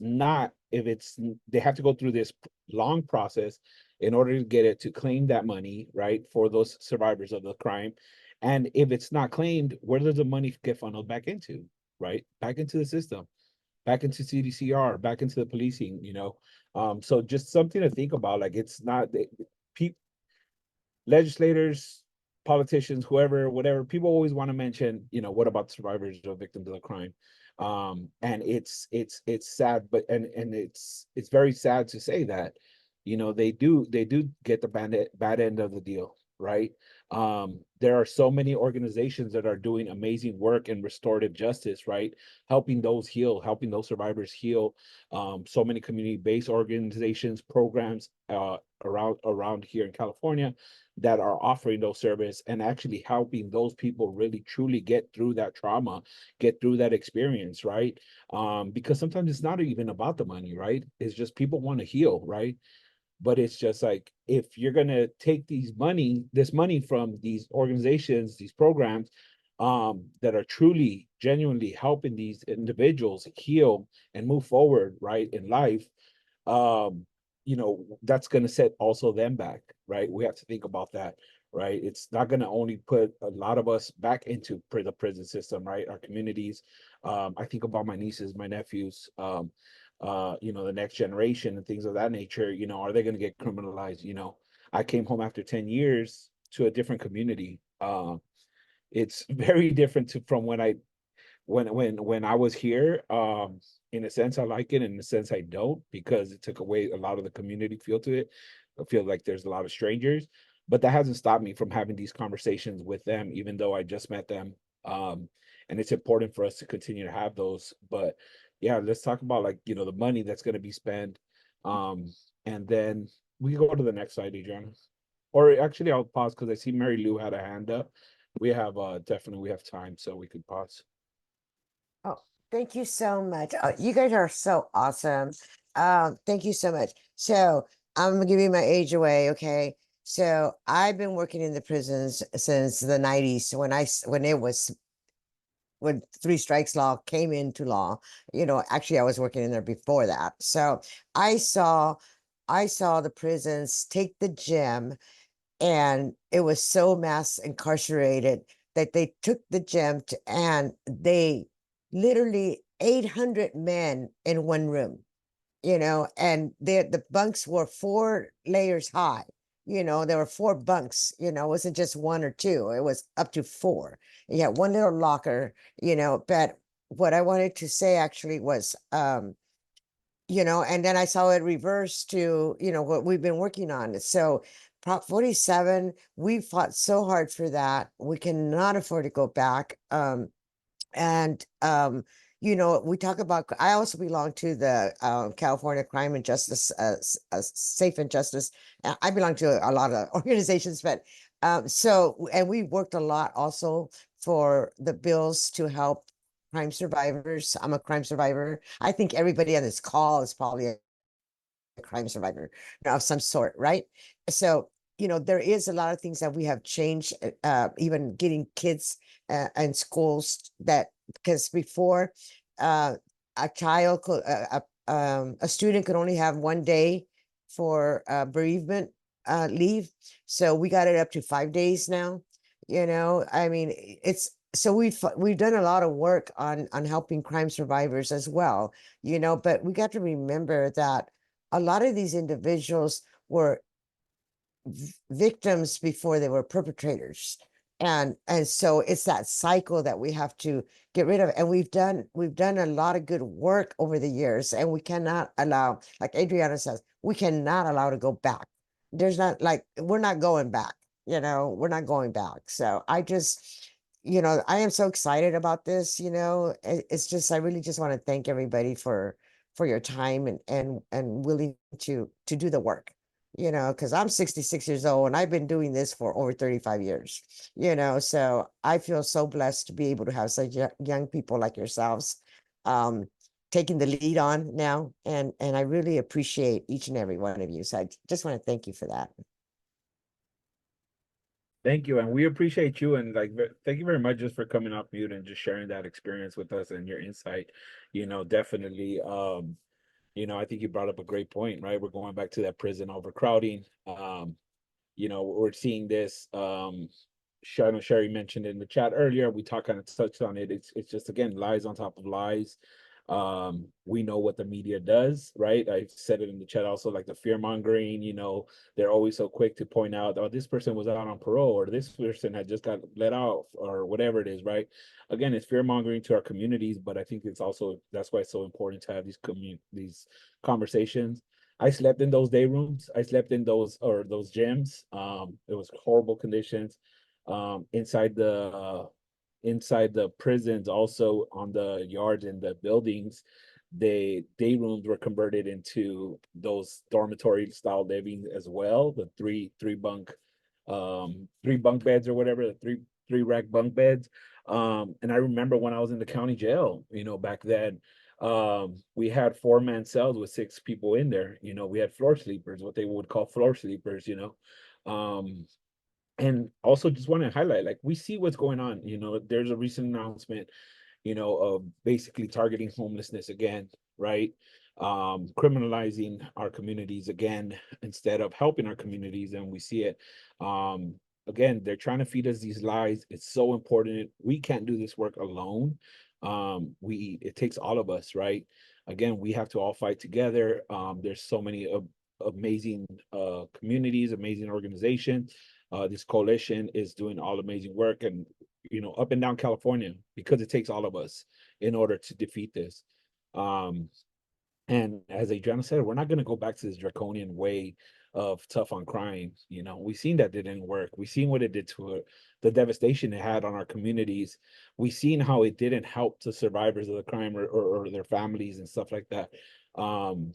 they have to go through this long process in order to get it to claim that money, right, for those survivors of the crime. And if it's not claimed, where does the money get funneled back into, right? Back into the system, back into CDCR, back into the policing, so just something to think about. Like, it's not legislators, politicians, whoever, whatever, people always want to mention, what about survivors or victims of the crime? And it's sad, but and it's very sad to say that, they do get the bad end of the deal, right? There are so many organizations that are doing amazing work in restorative justice, right? Helping those heal, helping those survivors heal. So many community-based organizations, programs around here in California that are offering those services and actually helping those people really truly get through that trauma, get through that experience, right? Because sometimes it's not even about the money, right? It's just people want to heal, right? But it's just like, if you're gonna take this money from these organizations, these programs, that are truly, genuinely helping these individuals heal and move forward, right, in life, that's gonna set also them back, right? We have to think about that, right? It's not gonna only put a lot of us back into the prison system, right? Our communities. I think about my nieces, my nephews, the next generation and things of that nature. Are they going to get criminalized? I came home after 10 years to a different community. It's very different from when I was here. In a sense I like it, in a sense I don't, because it took away a lot of the community feel to it. I feel like there's a lot of strangers, but that hasn't stopped me from having these conversations with them, even though I just met them. And it's important for us to continue to have those. But yeah, let's talk about, like, the money that's going to be spent. And then we can go to the next slide, Adriana. Or actually, I'll pause because I see Mary Lou had a hand up. We have definitely, we have time, so we could pause. Oh, thank you so much. You guys are so awesome. Thank you so much. So I'm gonna give you my age away, okay? So I've been working in the prisons since the 90s when 3 strikes law came into law. Actually I was working in there before that. So I saw the prisons take the gym, and it was so mass incarcerated that they took the gym and they literally 800 men in one room, you know, and the bunks were 4 layers high. You know, there were 4 bunks, you know, it wasn't just 1 or 2, it was up to 4. You had one little locker, you know, but what I wanted to say actually was, you know, and then I saw it reverse to, you know, what we've been working on. So Prop 47, we fought so hard for that. We cannot afford to go back. And you know, we talk about, I also belong to the California Crime and Justice, Safe and Justice. I belong to a lot of organizations, but so, and we worked a lot also for the bills to help crime survivors. I'm a crime survivor. I think everybody on this call is probably a crime survivor of some sort, right? So, you know, there is a lot of things that we have changed, even getting kids in schools, that because before a child could, a student could only have 1 day for bereavement leave. So we got it up to 5 days now. You know, I mean, it's, so we've done a lot of work on helping crime survivors as well, you know, but we got to remember that a lot of these individuals were victims before they were perpetrators. And so it's that cycle that we have to get rid of. And we've done a lot of good work over the years, and we cannot allow, like Adriana says, we cannot allow to go back. There's not, like, we're not going back, you know, we're not going back. So I just, you know, I am so excited about this, you know. It's just, I really just want to thank everybody for your time and willing to do the work, you know, because I'm 66 years old and I've been doing this for over 35 years, you know. So I feel so blessed to be able to have such young people like yourselves taking the lead on now. And I really appreciate each and every one of you. So I just want to thank you for that. Thank you, and we appreciate you, and like thank you very much just for coming off mute and just sharing that experience with us and your insight. You know, definitely. You know, I think you brought up a great point, right? We're going back to that prison overcrowding. You know, we're seeing this. Sherry mentioned in the chat earlier. We kind of touched on it. It's just, again, lies on top of lies. We know what the media does, right? I said it in the chat also, like the fear mongering, you know, they're always so quick to point out, oh, this person was out on parole, or this person had just got let out, or whatever it is, right? Again, it's fear mongering to our communities, but I think it's also, that's why it's so important to have these conversations. I slept in those day rooms. I slept in those gyms. It was horrible conditions. Inside the prisons, also on the yards and the buildings, the day rooms were converted into those dormitory style living as well. The three bunk beds, or whatever, the three rack bunk beds. And I remember when I was in the county jail, you know, back then, we had 4-man cells with 6 people in there. You know, we had floor sleepers, what they would call floor sleepers, you know. And also just want to highlight, like, we see what's going on. You know, there's a recent announcement, you know, of basically targeting homelessness again, right? Criminalizing our communities again instead of helping our communities, and we see it. Again, they're trying to feed us these lies. It's so important. We can't do this work alone. It takes all of us, right? Again, we have to all fight together. There's so many amazing communities, amazing organizations. This coalition is doing all amazing work, and, you know, up and down California, because it takes all of us in order to defeat this. And as Adriana said, we're not going to go back to this draconian way of tough on crime. You know, we've seen that didn't work. We've seen what it did to it, the devastation it had on our communities. We've seen how it didn't help the survivors of the crime, or their families and stuff like that. And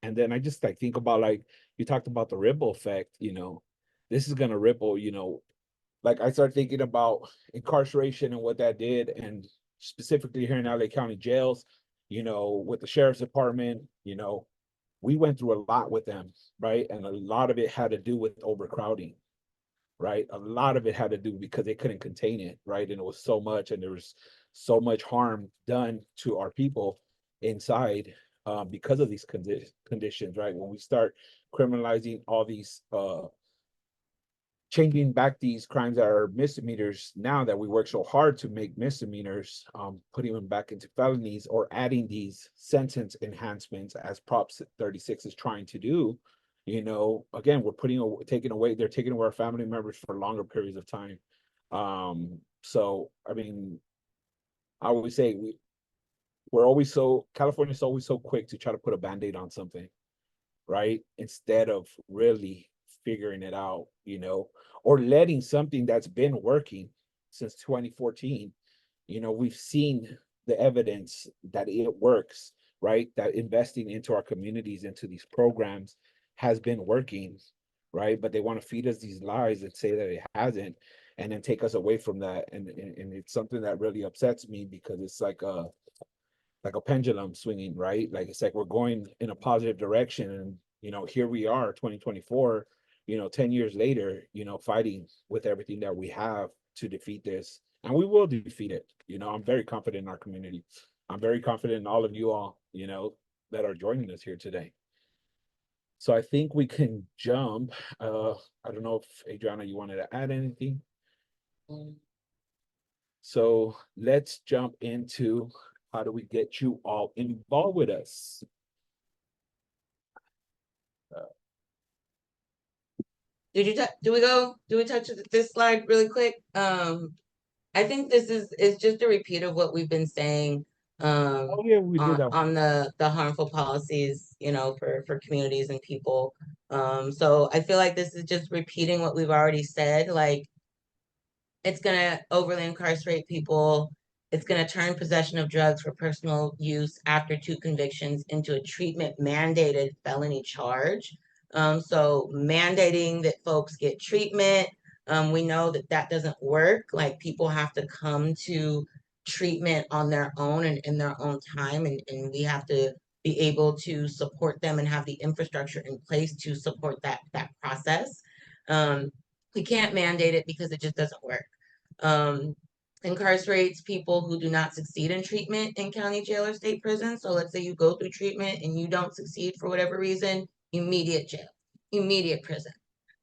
then I just, like, think about, like, you talked about the ripple effect, you know, this is going to ripple, you know, like, I started thinking about incarceration and what that did, and specifically here in LA County jails, you know, with the sheriff's department, you know, we went through a lot with them, right? And a lot of it had to do with overcrowding, right? A lot of it had to do because they couldn't contain it, right? And it was so much, and there was so much harm done to our people inside because of these conditions, right? When we start criminalizing all these changing back these crimes that are misdemeanors now that we work so hard to make misdemeanors, putting them back into felonies or adding these sentence enhancements as Prop 36 is trying to do. You know, again, we're taking away our family members for longer periods of time. So I mean, I always say California's always so quick to try to put a Band-Aid on something, right? Instead of really figuring it out, you know, or letting something that's been working since 2014, you know, we've seen the evidence that it works, right? That investing into our communities, into these programs has been working, right? But they want to feed us these lies and say that it hasn't, and then take us away from that. And it's something that really upsets me, because it's like a pendulum swinging, right? Like, it's like we're going in a positive direction, and you know, here we are, 2024, you know, 10 years later, you know, fighting with everything that we have to defeat this, and we will defeat it. You know, I'm very confident in our community. I'm very confident in all of you all, you know, that are joining us here today. So I think we can jump. I don't know if Adriana, you wanted to add anything. So let's jump into how do we get you all involved with us. Do we touch this slide really quick? I think this is just a repeat of what we've been saying Oh yeah, we did that. on the harmful policies, you know, for communities and people. So I feel like this is just repeating what we've already said. Like, it's gonna overly incarcerate people. It's gonna turn possession of drugs for personal use after 2 convictions into a treatment mandated felony charge. So mandating that folks get treatment. We know that that doesn't work. Like, people have to come to treatment on their own and in their own time, and we have to be able to support them and have the infrastructure in place to support that process. We can't mandate it because it just doesn't work. Incarcerates people who do not succeed in treatment in county jail or state prison. So let's say you go through treatment and you don't succeed for whatever reason, immediate jail, immediate prison,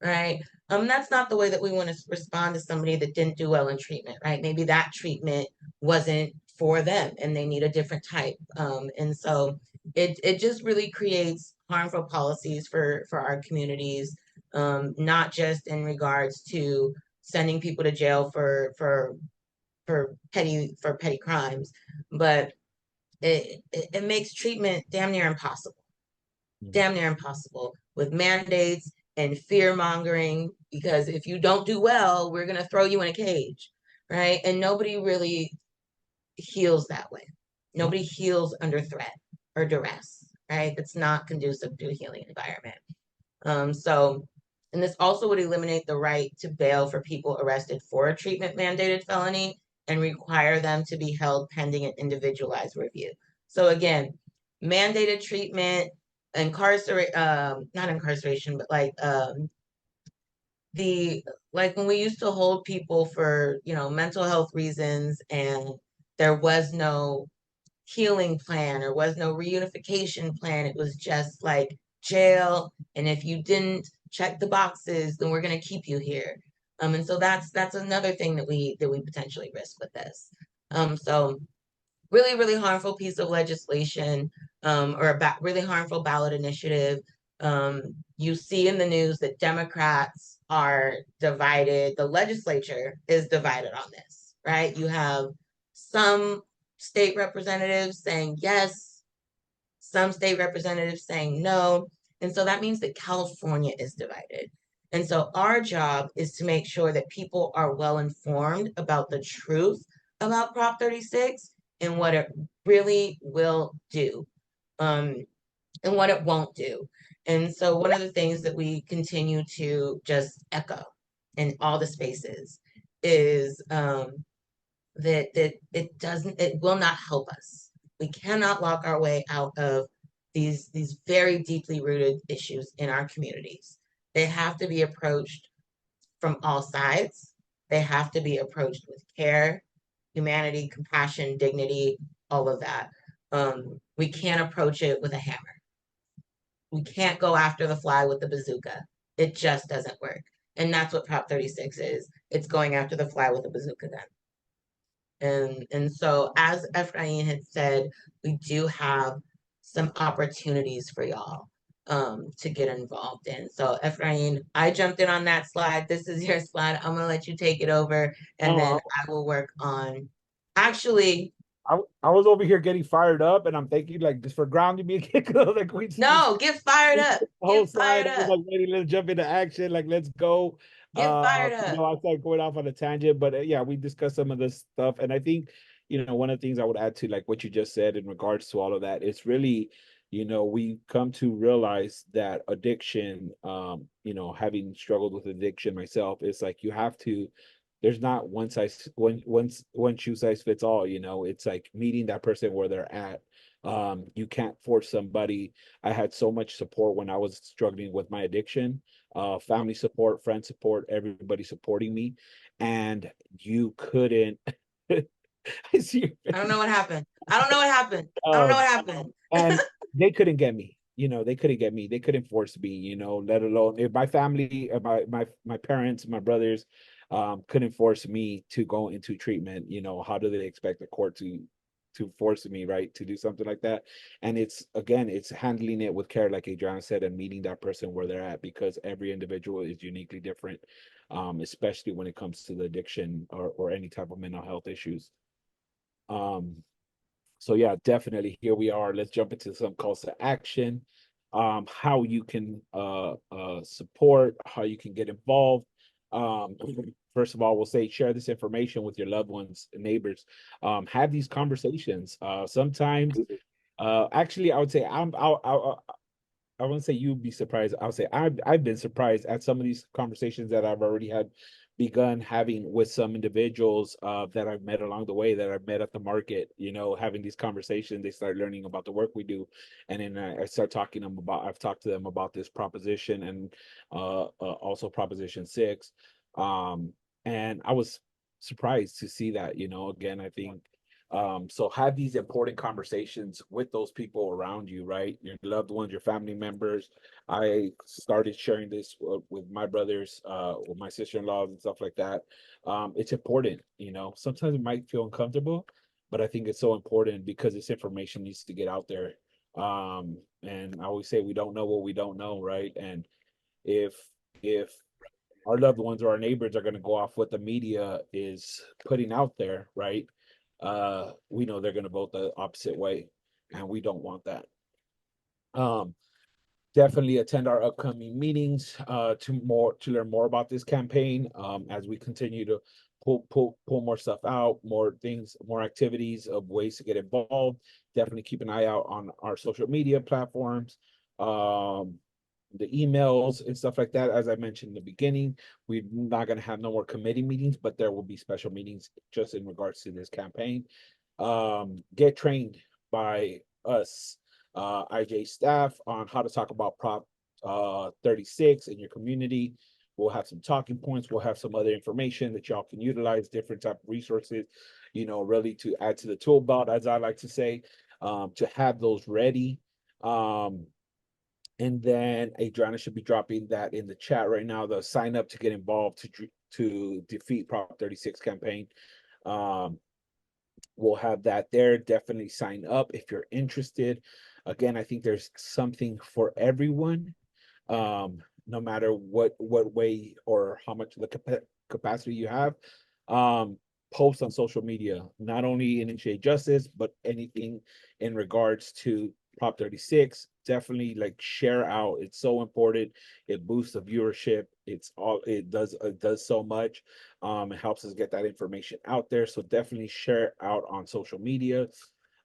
right? That's not the way that we want to respond to somebody that didn't do well in treatment, right? Maybe that treatment wasn't for them and they need a different type. And so it just really creates harmful policies for our communities, not just in regards to sending people to jail for petty crimes, but it makes treatment damn near impossible with mandates and fear mongering, because if you don't do well, we're going to throw you in a cage, right? And nobody really heals that way. Nobody heals under threat or duress, right? It's not conducive to a healing environment. And this also would eliminate the right to bail for people arrested for a treatment mandated felony and require them to be held pending an individualized review. So again, mandated treatment, not incarceration, but like when we used to hold people for, you know, mental health reasons, and there was no healing plan or was no reunification plan. It was just like jail, and if you didn't check the boxes, then we're going to keep you here. And so that's another thing that we potentially risk with this. So really harmful piece of legislation, or a really harmful ballot initiative. You see in the news that Democrats are divided. The legislature is divided on this, right? You have some state representatives saying yes, some state representatives saying no. And so that means that California is divided. And so our job is to make sure that people are well informed about the truth about Prop 36 and what it really will do, and what it won't do. And so one of the things that we continue to just echo in all the spaces is that it will not help us. We cannot lock our way out of these very deeply rooted issues in our communities. They have to be approached from all sides. They have to be approached with care, humanity, compassion, dignity, all of that. We can't approach it with a hammer. We can't go after the fly with the bazooka. It just doesn't work. And that's what Prop 36 is. It's going after the fly with a bazooka gun. And so as Ephraim had said, we do have some opportunities for y'all to get involved in. So Ephraim, I jumped in on that slide. This is your slide. I'm gonna let you take it over, and then I will work on actually I was over here getting fired up, and I'm thinking like just for grounding me again, 'cause, like we no, get fired up. the whole Get fired slide. I was up. like, ready, let's jump into action. Like, let's go. Get fired You up. know, I started going off on a tangent, but yeah, we discussed some of this stuff, and I think, you know, one of the things I would add to like what you just said in regards to all of that, it's really, you know, we come to realize that addiction, you know, having struggled with addiction myself, it's like you have to. There's not one shoe size fits all. You know, it's like meeting that person where they're at. You can't force somebody. I had so much support when I was struggling with my addiction, family support, friend support, everybody supporting me, and you couldn't. I see your I don't know face. what happened. I don't know what happened. I don't know what happened. And they couldn't get me. You know, they couldn't get me. They couldn't force me. You know, let alone if my family, my parents, my brothers, couldn't force me to go into treatment. You know, how do they expect the court to force me, right, to do something like that? And it's again, it's handling it with care, like Adriana said, and meeting that person where they're at, because every individual is uniquely different, especially when it comes to the addiction or any type of mental health issues. So yeah, definitely here we are. Let's jump into some calls to action. How you can support, how you can get involved. First of all, we'll say share this information with your loved ones and neighbors. Have these conversations. Sometimes, actually, I would say I wouldn't say you'd be surprised. I would say I've been surprised at some of these conversations that I've already had begun having with some individuals that I've met along the way, that I've met at the market. You know, having these conversations, they start learning about the work we do, and then I start talking to them about. I've talked to them about this proposition and also Proposition 6, and I was surprised to see that. You know, again, I think so have these important conversations with those people around you, right? Your loved ones, your family members. I started sharing this with my brothers, with my sister-in-laws and stuff like that. It's important, you know. Sometimes it might feel uncomfortable, but I think it's so important because this information needs to get out there. And I always say we don't know what we don't know, right? And if our loved ones or our neighbors are going to go off what the media is putting out there, right? We know they're going to vote the opposite way, and we don't want that. Definitely attend our upcoming meetings to learn more about this campaign, as we continue to pull more stuff out, more things, more activities of ways to get involved. Definitely keep an eye out on our social media platforms, the emails and stuff like that. As I mentioned in the beginning, we're not going to have no more committee meetings, but there will be special meetings just in regards to this campaign. Get trained by us, IJ staff, on how to talk about Prop 36 in your community. We'll have some talking points. We'll have some other information that y'all can utilize, different type of resources, you know, really to add to the tool belt, as I like to say, to have those ready. And then Adriana should be dropping that in the chat right now, the sign up to get involved to defeat Prop 36 campaign. We'll have that there. Definitely sign up if you're interested. Again, I think there's something for everyone, no matter what way or how much the capacity you have. Post on social media, not only initiate justice, but anything in regards to Prop 36. Definitely like share out. It's so important. It boosts the viewership. It does so much. It helps us get that information out there. So definitely share out on social media.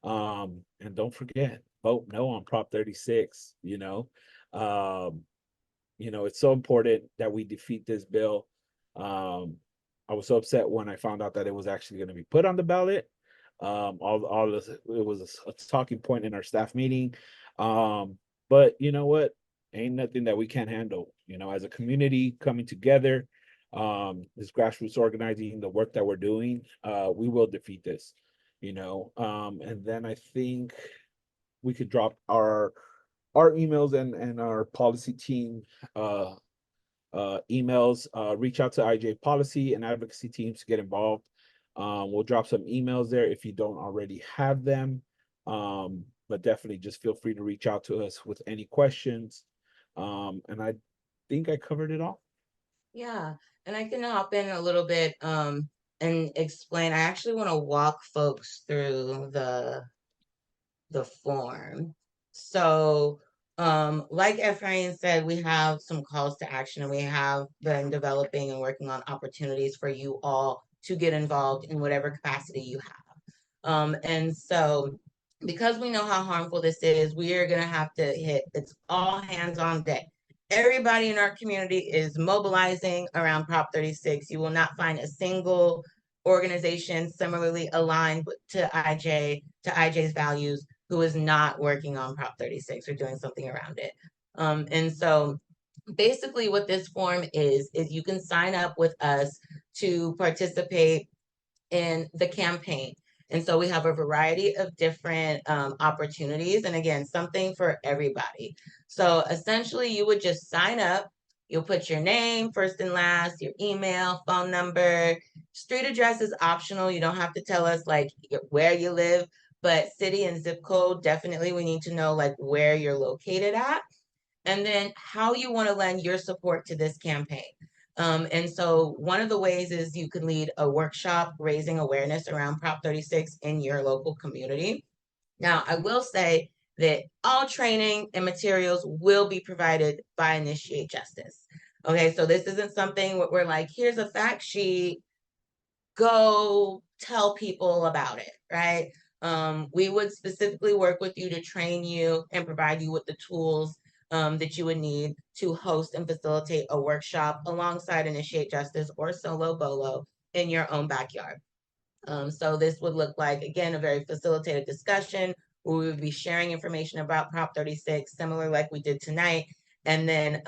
And don't forget, vote no on Prop 36. You know, it's so important that we defeat this bill. I was so upset when I found out that it was actually going to be put on the ballot. All this, it was a talking point in our staff meeting. But you know what? Ain't nothing that we can't handle. You know, as a community coming together, this grassroots organizing, the work that we're doing, we will defeat this. You know, and then I think we could drop our emails and our policy team emails, reach out to IJ policy and advocacy teams to get involved. We'll drop some emails there if you don't already have them. But definitely just feel free to reach out to us with any questions. And I think I covered it all. Yeah, and I can hop in a little bit and explain. I actually want to walk folks through the form. So like Efrain said, we have some calls to action, and we have been developing and working on opportunities for you all to get involved in whatever capacity you have. And so because we know how harmful this is, we are going to have to hit, it's all hands on deck. Everybody in our community is mobilizing around Prop 36. You will not find a single organization similarly aligned to IJ's values who is not working on Prop 36 or doing something around it. And so basically what this form is you can sign up with us to participate in the campaign. And so we have a variety of different opportunities, and again, something for everybody. So essentially you would just sign up, you'll put your name, first and last, your email, phone number, street address is optional. You don't have to tell us like where you live, but city and zip code, definitely we need to know like where you're located at, and then how you want to lend your support to this campaign. And so one of the ways is you can lead a workshop raising awareness around Prop 36 in your local community. Now, I will say that all training and materials will be provided by Initiate Justice. Okay, so this isn't something where we're like, here's a fact sheet, go tell people about it, right? We would specifically work with you to train you and provide you with the tools that you would need to host and facilitate a workshop alongside Initiate Justice or Solo Bolo in your own backyard. So this would look like, again, a very facilitated discussion where we would be sharing information about Prop 36, similar like we did tonight, and then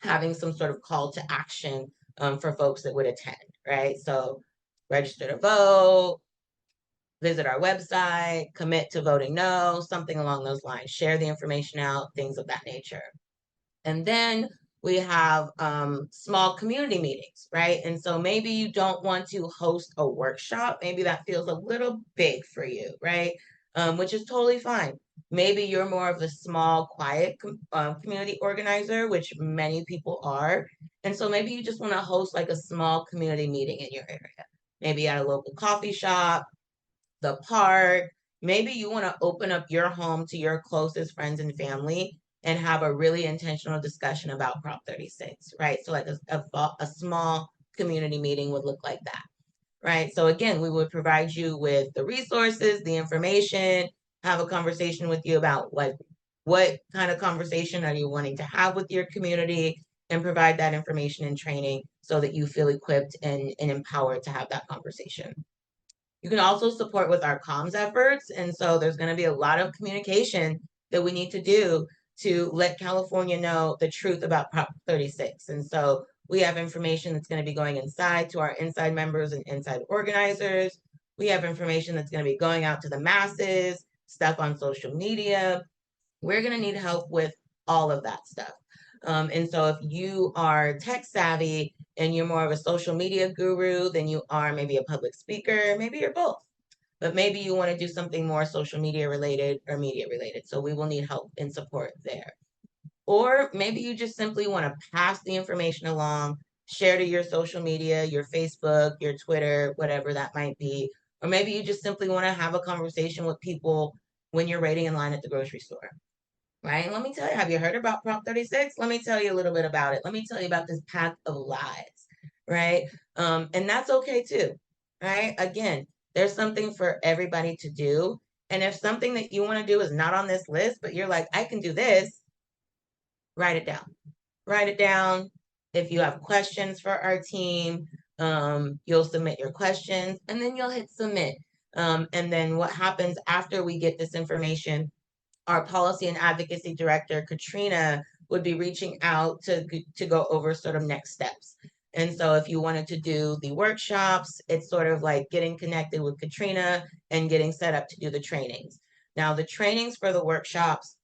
having some sort of call to action for folks that would attend, right? So register to vote, visit our website, commit to voting no, something along those lines, share the information out, things of that nature. And then we have small community meetings, right? And so maybe you don't want to host a workshop. Maybe that feels a little big for you, right? Which is totally fine. Maybe you're more of a small, quiet community organizer, which many people are. And so maybe you just want to host like a small community meeting in your area, maybe at a local coffee shop, the park. Maybe you want to open up your home to your closest friends and family and have a really intentional discussion about Prop 36, right? So like a small community meeting would look like that, right? So again, we would provide you with the resources, the information, have a conversation with you about like what kind of conversation are you wanting to have with your community, and provide that information and training so that you feel equipped and empowered to have that conversation. You can also support with our comms efforts. And so there's going to be a lot of communication that we need to do to let California know the truth about Prop 36. And so we have information that's going to be going inside to our inside members and inside organizers. We have information that's going to be going out to the masses, stuff on social media. We're going to need help with all of that stuff. And so if you are tech savvy and you're more of a social media guru than you are maybe a public speaker, maybe you're both, but maybe you want to do something more social media related or media related. So we will need help and support there. Or maybe you just simply want to pass the information along, share to your social media, your Facebook, your Twitter, whatever that might be. Or maybe you just simply want to have a conversation with people when you're waiting in line at the grocery store. Right? And let me tell you, have you heard about Prop 36? Let me tell you a little bit about it. Let me tell you about this path of lies, right? And that's okay too, right? Again, there's something for everybody to do. And if something that you want to do is not on this list, but you're like, I can do this, write it down. Write it down. If you have questions for our team, you'll submit your questions and then you'll hit submit. And then what happens after we get this information, our policy and advocacy director, Katrina, would be reaching out to go over sort of next steps. And so if you wanted to do the workshops, it's sort of like getting connected with Katrina and getting set up to do the trainings. Now, the trainings for the workshops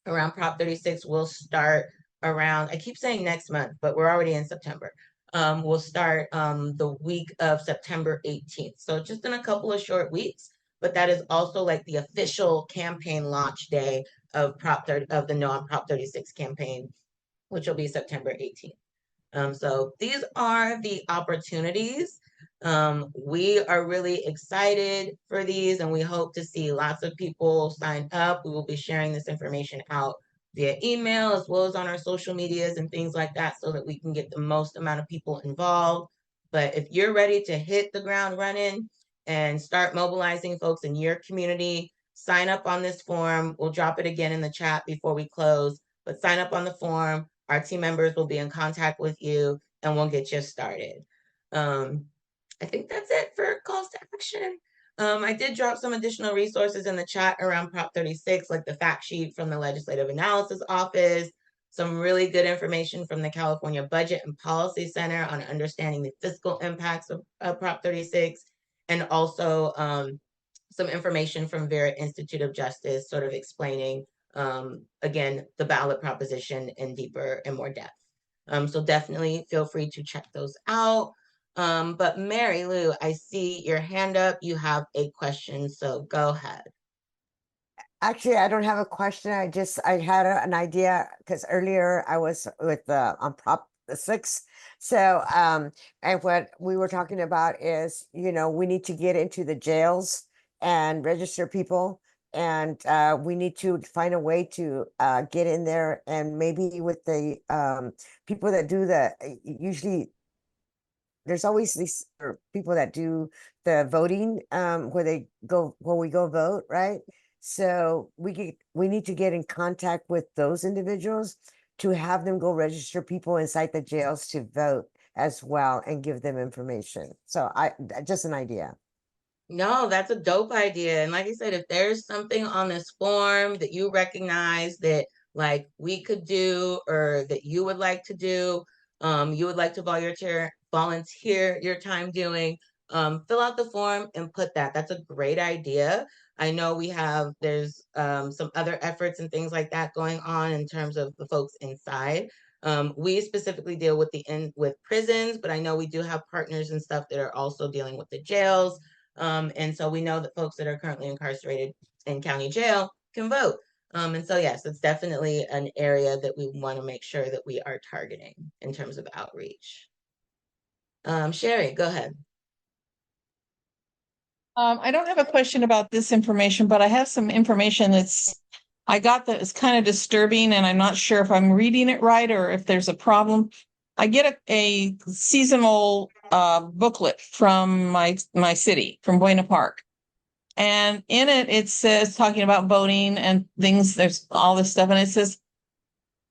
around Prop 36 will start around, I keep saying next month, but we're already in September. We'll start the week of September 18th. So just in a couple of short weeks, but that is also like the official campaign launch day of Prop 30 of the No on Prop 36 campaign, which will be September 18th. So these are the opportunities. We are really excited for these, and we hope to see lots of people sign up. We will be sharing this information out via email as well as on our social medias and things like that so that we can get the most amount of people involved. But if you're ready to hit the ground running and start mobilizing folks in your community, sign up on this form. We'll drop it again in the chat before we close, but sign up on the form. Our team members will be in contact with you and we'll get you started. I think that's it for calls to action. I did drop some additional resources in the chat around Prop 36, like the fact sheet from the Legislative Analysis Office, some really good information from the California Budget and Policy Center on understanding the fiscal impacts of Prop 36, and also some information from Vera Institute of Justice, sort of explaining again, the ballot proposition in deeper and more depth. So definitely feel free to check those out. But Mary Lou, I see your hand up. You have a question, so go ahead. Actually, I don't have a question. I had an idea because earlier I was with on Prop 6. So and what we were talking about is, we need to get into the jails and register people. And we need to find a way to get in there, and maybe with the people that do usually there's always these people that do the voting where we go vote, right? So we need to get in contact with those individuals to have them go register people inside the jails to vote as well and give them information. So just an idea. No, that's a dope idea. And like I said, if there's something on this form that you recognize that like we could do or that you would like to do, you would like to volunteer your time doing, fill out the form and put that. That's a great idea. I know there's some other efforts and things like that going on in terms of the folks inside. We specifically deal with with prisons, but I know we do have partners and stuff that are also dealing with the jails. And so we know that folks that are currently incarcerated in county jail can vote. And so, yes, it's definitely an area that we want to make sure that we are targeting in terms of outreach. Sherry, go ahead. I don't have a question about this information, but I have some information I got that is kind of disturbing, and I'm not sure if I'm reading it right or if there's a problem. I get a seasonal booklet from my city, from Buena Park. And in it, it says, talking about voting and things, there's all this stuff. And it says,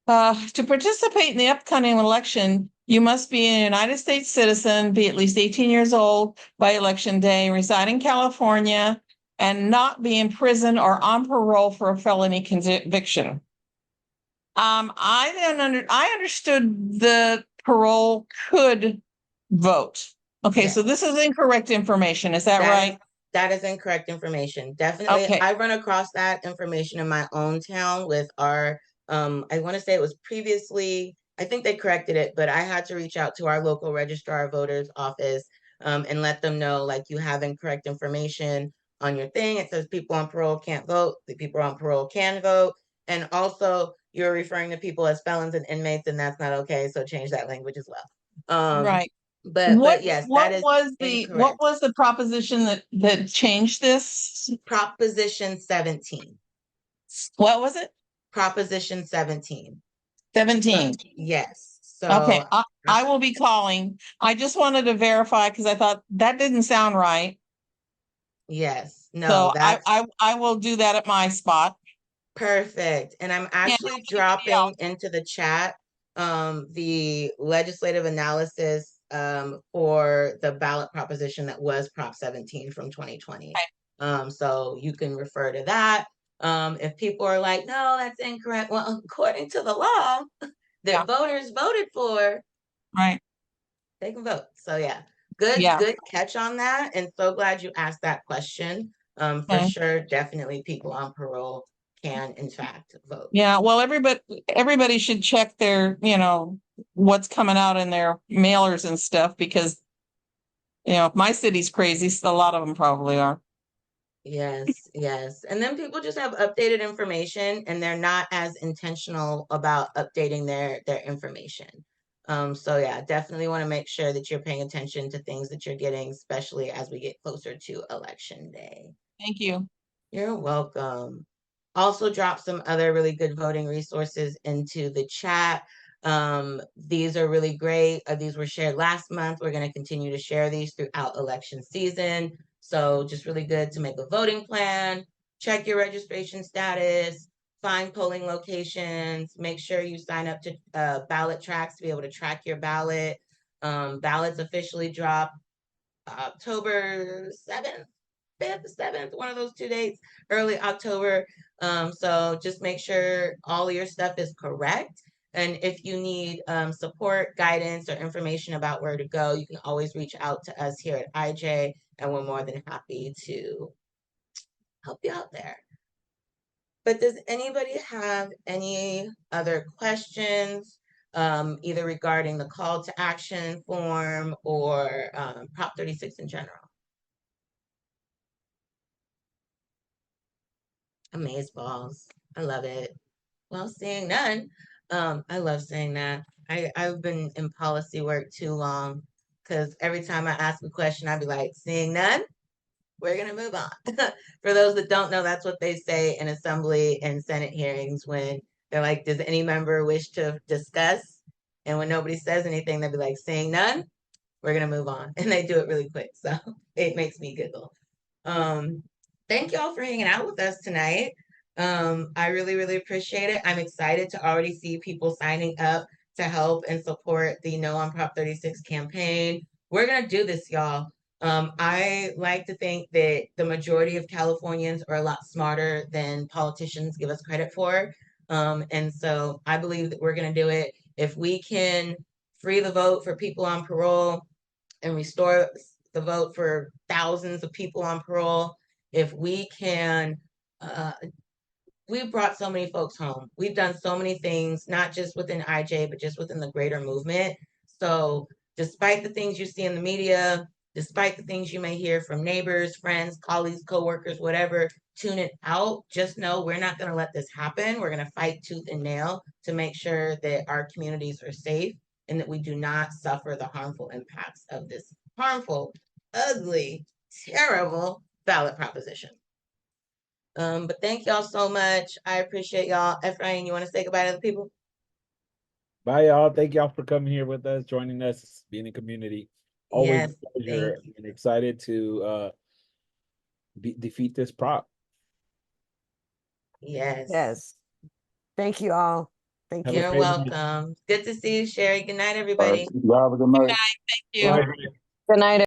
to participate in the upcoming election, you must be a United States citizen, be at least 18 years old by election day, reside in California, and not be in prison or on parole for a felony conviction. I understood the parole could vote. Okay, Yes. so this is incorrect information. Is that right? That is incorrect information. Definitely. Okay. I run across that information in my own town with our, I want to say it was previously, I think they corrected it, but I had to reach out to our local registrar of voters office and let them know, like, you have incorrect information on your thing. It says people on parole can't vote. The people on parole can vote. And also you're referring to people as felons and inmates, and that's not okay. So change that language as well. Right. But yes, that is what incorrect. was the proposition that changed this? Proposition 17. What was it? Proposition 17. 17. Yes. So Okay, I will be calling. I just wanted to verify because I thought that didn't sound right. yes. No, So that's I will do that at my spot. perfect. And I'm actually anybody dropping else. into the chat the legislative analysis for the ballot proposition that was Prop 17 from 2020. Okay. So you can refer to that. If people are like, no, that's incorrect. Well, according to the law that voters voted for, Right, they can vote. So yeah, good catch on that. And so glad you asked that question. For Okay. sure, definitely people on parole can in fact vote. Yeah, well, everybody should check their, what's coming out in their mailers and stuff because, if my city's crazy, a lot of them probably are. Yes, yes. And then people just have updated information and they're not as intentional about updating their information. So yeah, definitely want to make sure that you're paying attention to things that you're getting, especially as we get closer to election day. Thank you. You're welcome. Also drop some other really good voting resources into the chat. These are really great. These were shared last month. We're going to continue to share these throughout election season. So just really good to make a voting plan, check your registration status, find polling locations, make sure you sign up to ballot tracks to be able to track your ballot. Ballots officially drop October 7th, 5th, 7th, one of those 2 dates, early October. So just make sure all of your stuff is correct. And if you need support, guidance, or information about where to go, you can always reach out to us here at IJ, and we're more than happy to help you out there. But does anybody have any other questions, either regarding the call to action form or Prop 36 in general? Amazeballs. I love it. Well, seeing none. I love saying that. I've been in policy work too long because every time I ask a question, I'd be like, seeing none, we're gonna move on. For those that don't know, that's what they say in assembly and Senate hearings when they're like, does any member wish to discuss? And when nobody says anything, they'll be like, seeing none, we're gonna move on. And they do it really quick. So it makes me giggle. Thank y'all for hanging out with us tonight. I really, really appreciate it. I'm excited to already see people signing up to help and support the No on Prop 36 campaign. We're gonna do this, y'all. I like to think that the majority of Californians are a lot smarter than politicians give us credit for. And so I believe that we're gonna do it. If we can free the vote for people on parole and restore the vote for thousands of people on parole, if we can, we've brought so many folks home. We've done so many things, not just within IJ, but just within the greater movement. So despite the things you see in the media, despite the things you may hear from neighbors, friends, colleagues, coworkers, whatever, tune it out. Just know we're not going to let this happen. We're going to fight tooth and nail to make sure that our communities are safe and that we do not suffer the harmful impacts of this harmful, ugly, terrible ballot proposition. But thank y'all so much. I appreciate y'all. Ephraim, you want to say goodbye to the people? Bye, y'all. Thank y'all for coming here with us, joining us, being a community. Always Yes, a pleasure and excited to defeat this prop. Yes. Yes. Thank you all. Thank Have you. a You're great night. welcome. Good to see you, Sherry. Good night, everybody. Y'all have a good night. Thank you. Bye. Good night.